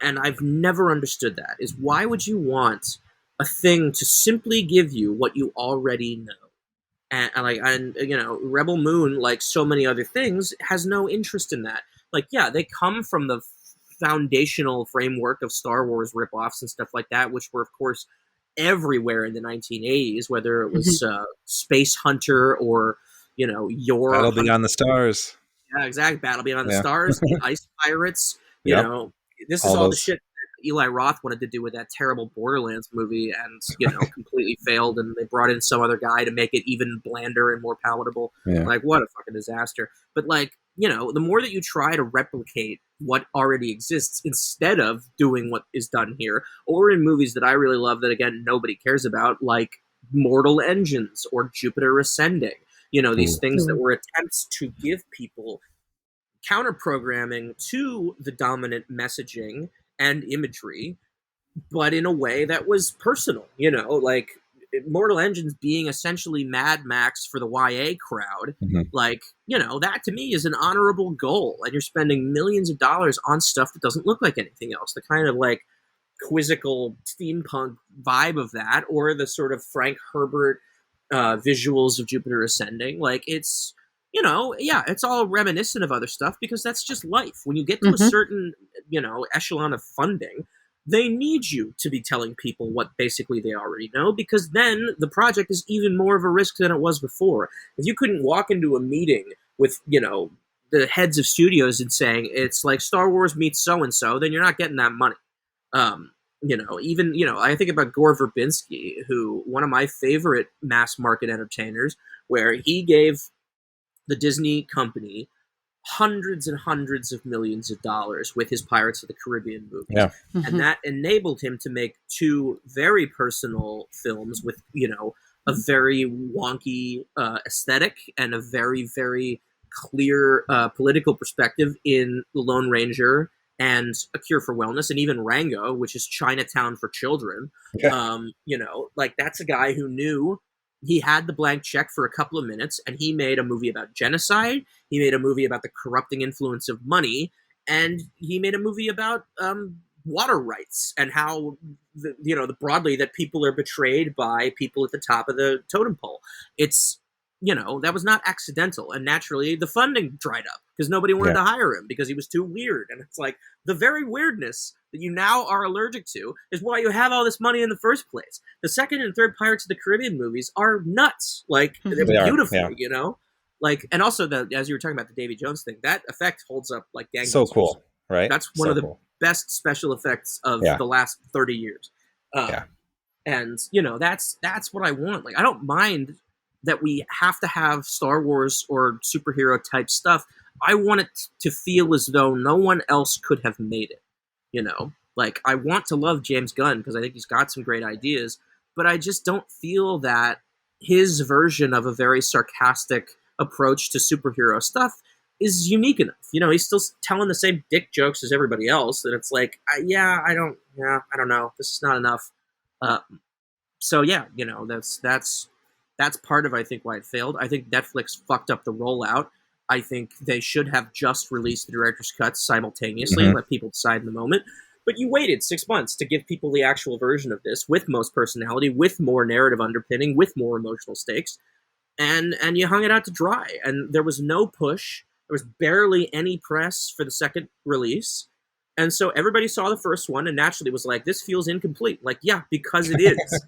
And I've never understood that, is why would you want a thing to simply give you what you already know? And Rebel Moon, like so many other things, has no interest in that. Like, yeah, they come from the foundational framework of Star Wars ripoffs and stuff like that, which were, of course, everywhere in the 1980s, whether it was Space Hunter or, your Battle Beyond the Stars. Yeah, exactly. Battle Beyond the Stars, the Ice Pirates, this is all the shit that Eli Roth wanted to do with that terrible Borderlands movie and, completely failed, and they brought in some other guy to make it even blander and more palatable. Yeah. Like, what a fucking disaster. But, like, the more that you try to replicate what already exists instead of doing what is done here, or in movies that I really love that, again, nobody cares about, like Mortal Engines or Jupiter Ascending, these things that were attempts to give people counter-programming to the dominant messaging and imagery, but in a way that was personal, like Mortal Engines being essentially Mad Max for the YA crowd. Like, that to me is an honorable goal, and you're spending millions of dollars on stuff that doesn't look like anything else. The kind of like quizzical steampunk vibe of that, or the sort of Frank Herbert visuals of Jupiter Ascending. Like, it's it's all reminiscent of other stuff, because that's just life. When you get to a certain, echelon of funding, they need you to be telling people what basically they already know, because then the project is even more of a risk than it was before. If you couldn't walk into a meeting with, the heads of studios and saying it's like Star Wars meets so-and-so, then you're not getting that money. I think about Gore Verbinski, who, one of my favorite mass market entertainers, where he gave the Disney company hundreds and hundreds of millions of dollars with his Pirates of the Caribbean movies. Yeah. And that enabled him to make two very personal films with, a very wonky aesthetic and a very, very clear political perspective in The Lone Ranger and A Cure for Wellness, and even Rango, which is Chinatown for children. Yeah. That's a guy who knew he had the blank check for a couple of minutes, and he made a movie about genocide. He made a movie about the corrupting influence of money, and he made a movie about water rights and how the broadly that people are betrayed by people at the top of the totem pole. It's that was not accidental, and naturally the funding dried up because nobody wanted to hire him because he was too weird. And it's like the very weirdness that you now are allergic to is why you have all this money in the first place. The second and third Pirates of the Caribbean movies are nuts. Like they're beautiful, like, and also as you were talking about the Davy Jones thing, that effect holds up like gangbusters. So cool, right? That's one of the best special effects of the last 30 years. And that's what I want. Like, I don't mind that we have to have Star Wars or superhero type stuff. I want it to feel as though no one else could have made it. Like, I want to love James Gunn because I think he's got some great ideas, but I just don't feel that his version of a very sarcastic approach to superhero stuff is unique enough. He's still telling the same dick jokes as everybody else, and it's like, I don't know. This is not enough. So yeah, that's part of, I think, why it failed. I think Netflix fucked up the rollout. I think they should have just released the director's cuts simultaneously and let people decide in the moment. But you waited 6 months to give people the actual version of this with most personality, with more narrative underpinning, with more emotional stakes, and you hung it out to dry. And there was no push. There was barely any press for the second release. And so everybody saw the first one and naturally was like, this feels incomplete. Like, yeah, because it is.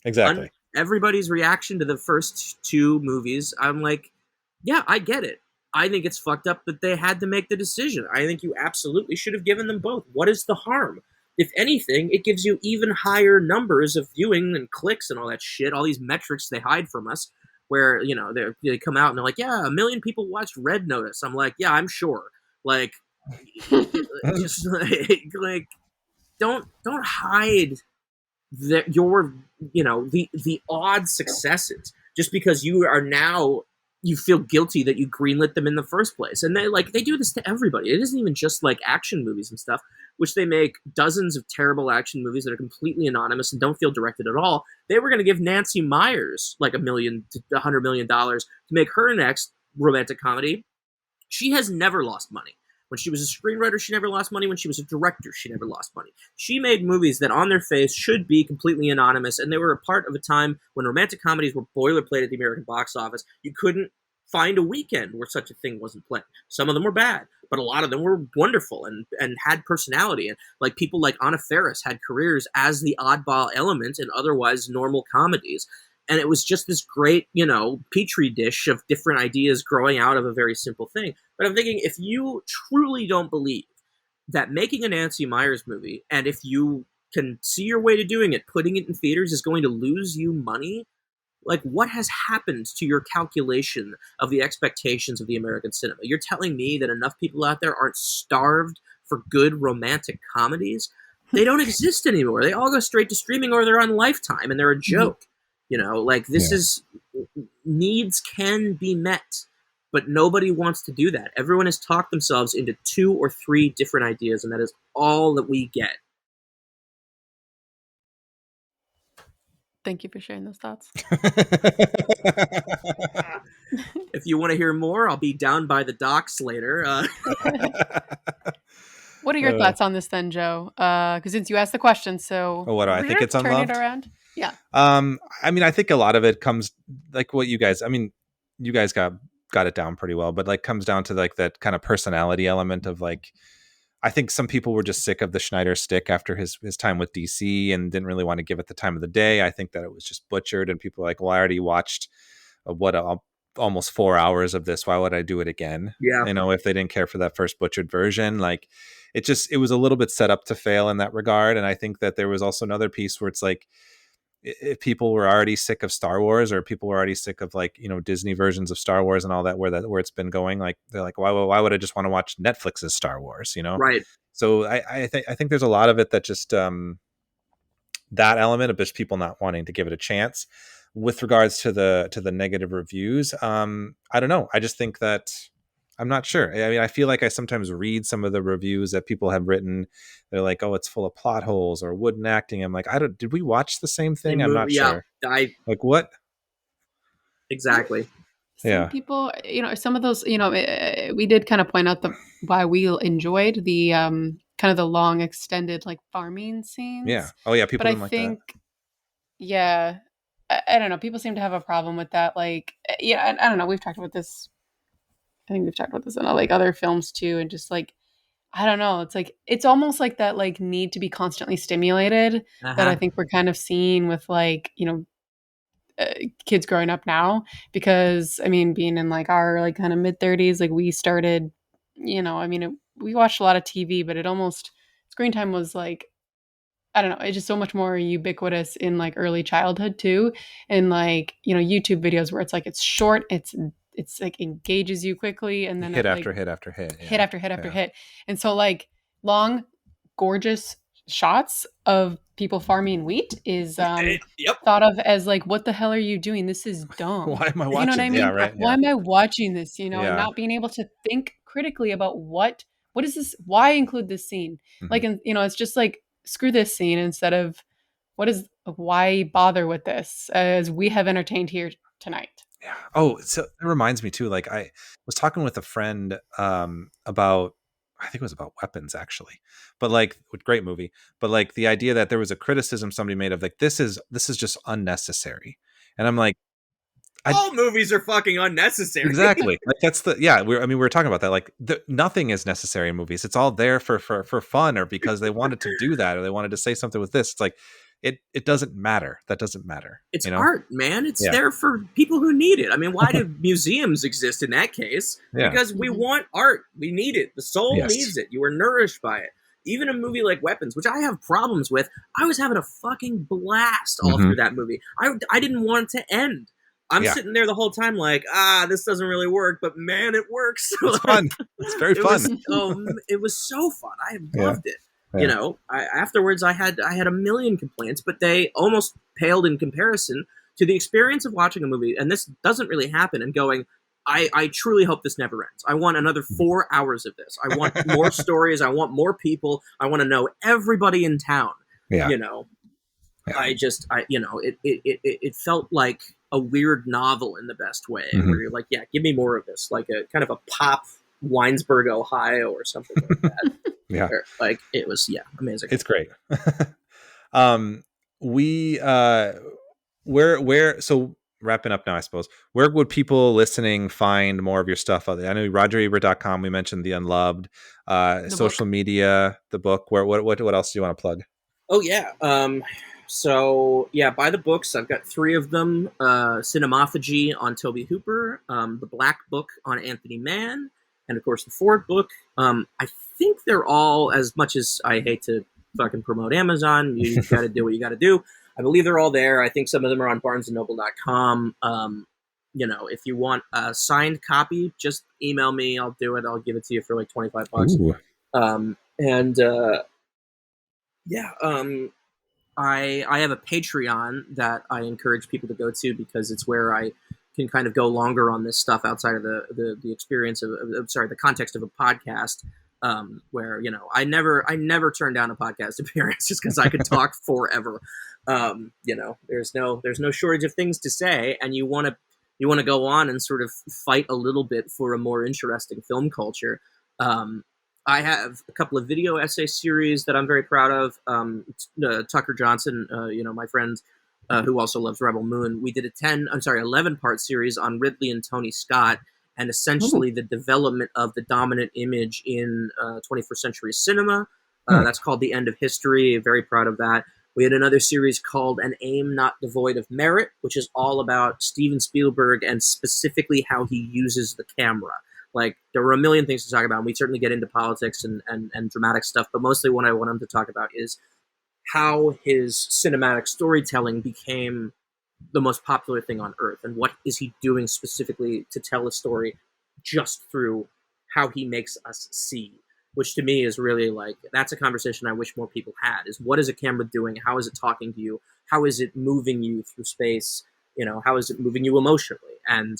Exactly. Everybody's reaction to the first two movies, I'm like, yeah, I get it. I think it's fucked up that they had to make the decision. I think you absolutely should have given them both. What is the harm? If anything, it gives you even higher numbers of viewing and clicks and all that shit, all these metrics they hide from us, where, they come out and they're like, yeah, 1 million people watched Red Notice. I'm like, yeah, I'm sure. Like, just like don't hide the odd successes just because you feel guilty that you greenlit them in the first place. And they do this to everybody. It isn't even just like action movies and stuff, which they make dozens of terrible action movies that are completely anonymous and don't feel directed at all. They were going to give Nancy Meyers like $1 million to $100 million to make her next romantic comedy. She has never lost money. When she was a screenwriter, she never lost money. When she was a director, she never lost money. She made movies that on their face should be completely anonymous, and they were a part of a time when romantic comedies were boilerplate at the American box office. You couldn't find a weekend where such a thing wasn't playing. Some of them were bad, but a lot of them were wonderful and had personality. And like people like Anna Faris had careers as the oddball element in otherwise normal comedies. And it was just this great, petri dish of different ideas growing out of a very simple thing. But I'm thinking, if you truly don't believe that making a Nancy Meyers movie, and if you can see your way to doing it, putting it in theaters is going to lose you money, like, what has happened to your calculation of the expectations of the American cinema? You're telling me that enough people out there aren't starved for good romantic comedies? They don't exist anymore. They all go straight to streaming or they're on Lifetime and they're a joke. This is, needs can be met, but nobody wants to do that. Everyone has talked themselves into 2 or 3 different ideas, and that is all that we get. Thank you for sharing those thoughts. If you want to hear more, I'll be down by the docks later. What are your thoughts on this then, Joe? Because since you asked the question, so what do I think it's Unloved? Turn it around. Yeah. I think a lot of it comes like what you guys got it down pretty well, but like comes down to like that kind of personality element of like, I think some people were just sick of the Schneider stick after his time with DC and didn't really want to give it the time of the day. I think that it was just butchered and people were like, well, I already watched almost 4 hours of this. Why would I do it again? Yeah. If they didn't care for that first butchered version, like it was a little bit set up to fail in that regard. And I think that there was also another piece where it's like, if people were already sick of Star Wars or people were already sick of like, Disney versions of Star Wars and all that, where it's been going, like, they're like, why would I just want to watch Netflix's Star Wars, Right. So I think there's a lot of it that just, that element of just people not wanting to give it a chance. With regards to the negative reviews, I don't know. I just think that I'm not sure. I mean, I feel like I sometimes read some of the reviews that people have written. They're like, "Oh, it's full of plot holes or wooden acting." I'm like, did we watch the same thing? I'm not sure. Like what? Exactly. some people, some of those, we did kind of point out why we enjoyed the kind of the long extended like farming Yeah. scenes. Oh yeah, people But I didn't like that. think, yeah, I don't know. People seem to have a problem with that. Like, yeah, I don't know. We've talked about this. I think we've talked about this in like other films too. And just like, I don't know. It's like, it's almost like that like need to be constantly stimulated that I Uh-huh. think we're kind of seeing with like, kids growing up now, because I mean, being in like our like kind of mid 30s, like we started, we watched a lot of TV, but it almost screen time was like, I don't know, it's just so much more ubiquitous in like early childhood too, and like YouTube videos where it's like it's short, it's like engages you quickly, and then Hit it like after hit after hit. hit Yeah. after hit after Yeah. hit, and so like long, gorgeous shots of people farming wheat is Yep. thought of as like, what the hell are you doing? This is dumb. Why am I You know what I watching? Yeah, mean? right. Why Yeah. am I watching this? And Yeah. not being able to think critically about what is this? Why include this scene? Mhm. Like, and it's just like, screw this scene, instead of why bother with this, as we have entertained here tonight. Yeah. Oh, so it reminds me too. Like I was talking with a friend about, I think it was about weapons actually, but like, great movie. But like the idea that there was a criticism somebody made of like, this is just unnecessary, and I'm like, All movies are fucking unnecessary. exactly. Like that's we were talking about that. Like nothing is necessary in movies. It's all there for fun, or because they wanted to do that, or they wanted to say something with this. It's like it doesn't matter. That doesn't matter. It's art, man. It's Yeah. there for people who need it. I mean, why do museums exist in that case? Yeah. Because we want art. We need it. The soul Yes. needs it. You are nourished by it. Even a movie like Weapons, which I have problems with, I was having a fucking blast all through that movie. I didn't want it to end. I'm sitting there the whole time like, this doesn't really work, but man, it works. It's fun. It's very fun. It was so fun. I loved it. Yeah. Afterwards I had a million complaints, but they almost paled in comparison to the experience of watching a movie. And this doesn't really happen, and going, I truly hope this never ends. I want another 4 hours of this. I want more stories. I want more people. I want to know everybody in town. Yeah. It felt like a weird novel in the best way, where you're like, yeah, give me more of this, like a kind of a pop Winesburg, Ohio, or something like that. Yeah. Like it was, amazing. It's great. So wrapping up now, I suppose, where would people listening find more of your stuff? I know RogerEbert.com. We mentioned the Unloved, social media, the book. What else do you want to plug? Oh yeah. So yeah, buy the books. I've got 3 of them. Cinemophagy on Toby Hooper, the Black Book on Anthony Mann, and of course the Ford book. I think they're all, as much as I hate to fucking promote Amazon, you got to do what you got to do. I believe they're all there. I think some of them are on BarnesandNoble.com. If you want a signed copy, just email me. I'll do it. I'll give it to you for like $25. Ooh. I have a Patreon that I encourage people to go to, because it's where I can kind of go longer on this stuff outside of the experience of the context of a podcast. Where I never turn down a podcast appearance just because I could talk forever. There's no shortage of things to say, and you want to go on and sort of fight a little bit for a more interesting film culture. I have a couple of video essay series that I'm very proud of. Tucker Johnson, my friend, who also loves Rebel Moon, we did 11-part series on Ridley and Tony Scott, and essentially the development of the dominant image in 21st century cinema. That's called The End of History. Very proud of that. We had another series called An Aim Not Devoid of Merit, which is all about Steven Spielberg and specifically how he uses the camera. Like, there were a million things to talk about, and we certainly get into politics and dramatic stuff, but mostly what I want him to talk about is how his cinematic storytelling became the most popular thing on earth, and what is he doing specifically to tell a story just through how he makes us see, which to me is really like, that's a conversation I wish more people had, is what is a camera doing? How is it talking to you? How is it moving you through space? How is it moving you emotionally? And,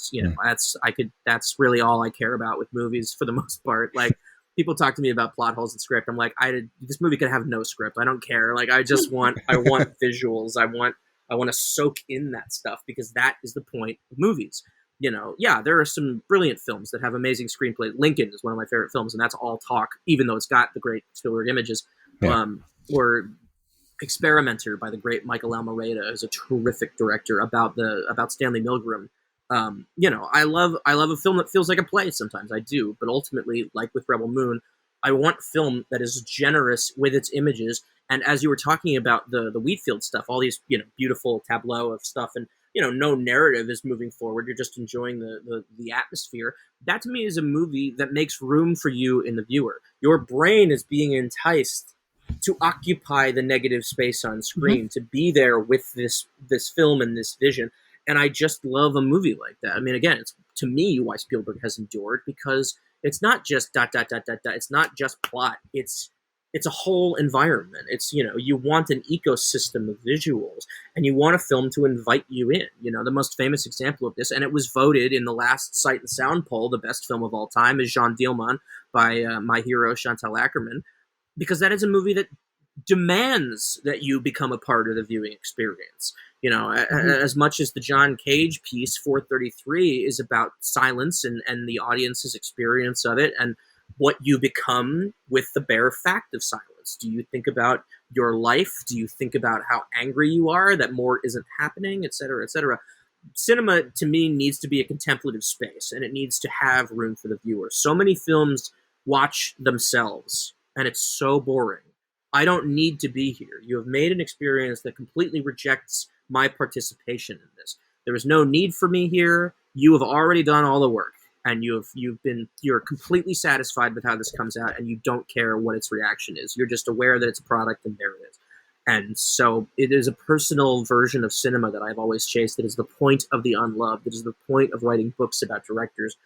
that's really all I care about with movies for the most part. Like, people talk to me about plot holes and script. I'm like, this movie could have no script. I don't care. Like, I want visuals. I want to soak in that stuff, because that is the point of movies. yeah, there are some brilliant films that have amazing screenplay. Lincoln is one of my favorite films, and that's all talk, even though it's got the great Spielberg images. Yeah. Or Experimenter by the great Michael Almereyda is a terrific director about Stanley Milgram. I love a film that feels like a play sometimes. I do, but ultimately, like with Rebel Moon, I want film that is generous with its images. And as you were talking about the Wheatfield stuff, all these beautiful tableau of stuff, and no narrative is moving forward. You're just enjoying the atmosphere. That to me is a movie that makes room for you in the viewer. Your brain is being enticed to occupy the negative space on screen, to be there with this film and this vision. And I just love a movie like that. I mean, again, it's to me why Spielberg has endured, because it's not just ... It's not just plot. It's a whole environment. It's, you want an ecosystem of visuals, and you want a film to invite you in. The most famous example of this, and it was voted in the last Sight and Sound poll, the best film of all time, is Jean Dielman by my hero, Chantal Akerman, because that is a movie that demands that you become a part of the viewing experience. As much as the John Cage piece, 433, is about silence and the audience's experience of it, and what you become with the bare fact of silence. Do you think about your life? Do you think about how angry you are that more isn't happening, et cetera, et cetera? Cinema, to me, needs to be a contemplative space, and it needs to have room for the viewer. So many films watch themselves, and it's so boring. I don't need to be here. You have made an experience that completely rejects my participation in this. There is no need for me here. You have already done all the work, and you're completely satisfied with how this comes out, and you don't care what its reaction is. You're just aware that it's a product, and there it is. And so it is a personal version of cinema that I've always chased. That is the point of the Unloved. It is the point of writing books about directors,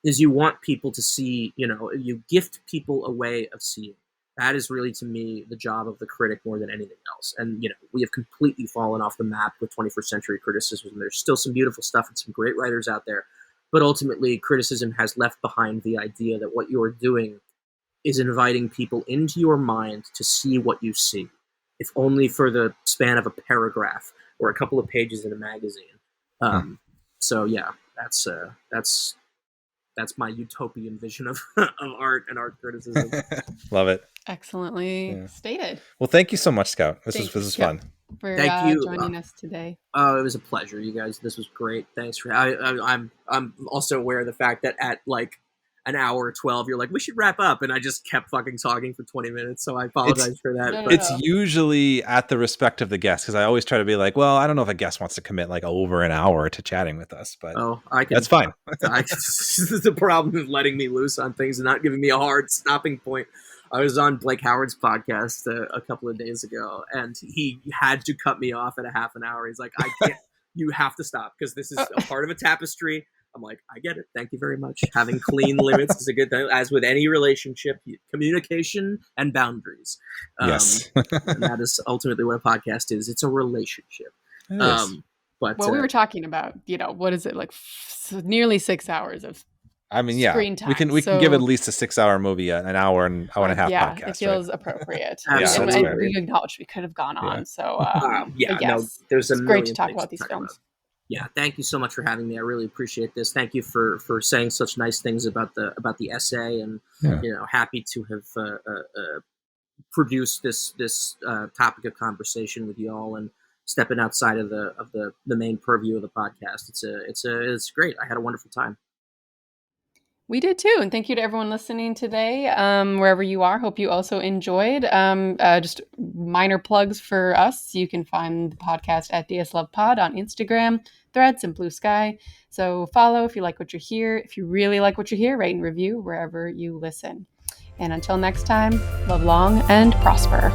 is you want people to see, you gift people a way of seeing. That is really, to me, the job of the critic more than anything else. And, we have completely fallen off the map with 21st century criticism. There's still some beautiful stuff and some great writers out there. But ultimately, criticism has left behind the idea that what you're doing is inviting people into your mind to see what you see, if only for the span of a paragraph or a couple of pages in a magazine. So, yeah, that's my utopian vision of art and art criticism. Love it. Excellently stated. Well, thank you so much, Scout. This was fun. For thank you. Joining us today. Oh, it was a pleasure, you guys. This was great. Thanks for. I'm also aware of the fact that at like an hour 12, you're like, we should wrap up, and I just kept fucking talking for 20 minutes. So I apologize for that. No. It's usually at the respect of the guest, because I always try to be like, well, I don't know if a guest wants to commit like over an hour to chatting with us, but that's fine. This is the problem with letting me loose on things and not giving me a hard stopping point. I was on Blake Howard's podcast a couple of days ago, and he had to cut me off at a half an hour. He's like, I can't, you have to stop, because this is a part of a tapestry. I'm like, I get it. Thank you very much. Having clean limits is a good thing. As with any relationship, communication and boundaries. Yes. And that is ultimately what a podcast is. It's a relationship. But we were talking about, what is it, like nearly 6 hours of screen time. We can give at least a 6 hour movie an hour and a half podcast. It feels appropriate. Absolutely. We acknowledge we could have gone on. So there's it's great to talk about these films. Yeah, thank you so much for having me. I really appreciate this. Thank you for saying such nice things about the essay, and happy to have produced this topic of conversation with you all, and stepping outside of the main purview of the podcast. It's great. I had a wonderful time. We did too, and thank you to everyone listening today, wherever you are. Hope you also enjoyed. Just minor plugs for us. You can find the podcast at DS Love Pod on Instagram, Threads, and Blue Sky. So follow if you like what you hear. If you really like what you hear, rate and review wherever you listen. And until next time, love long and prosper.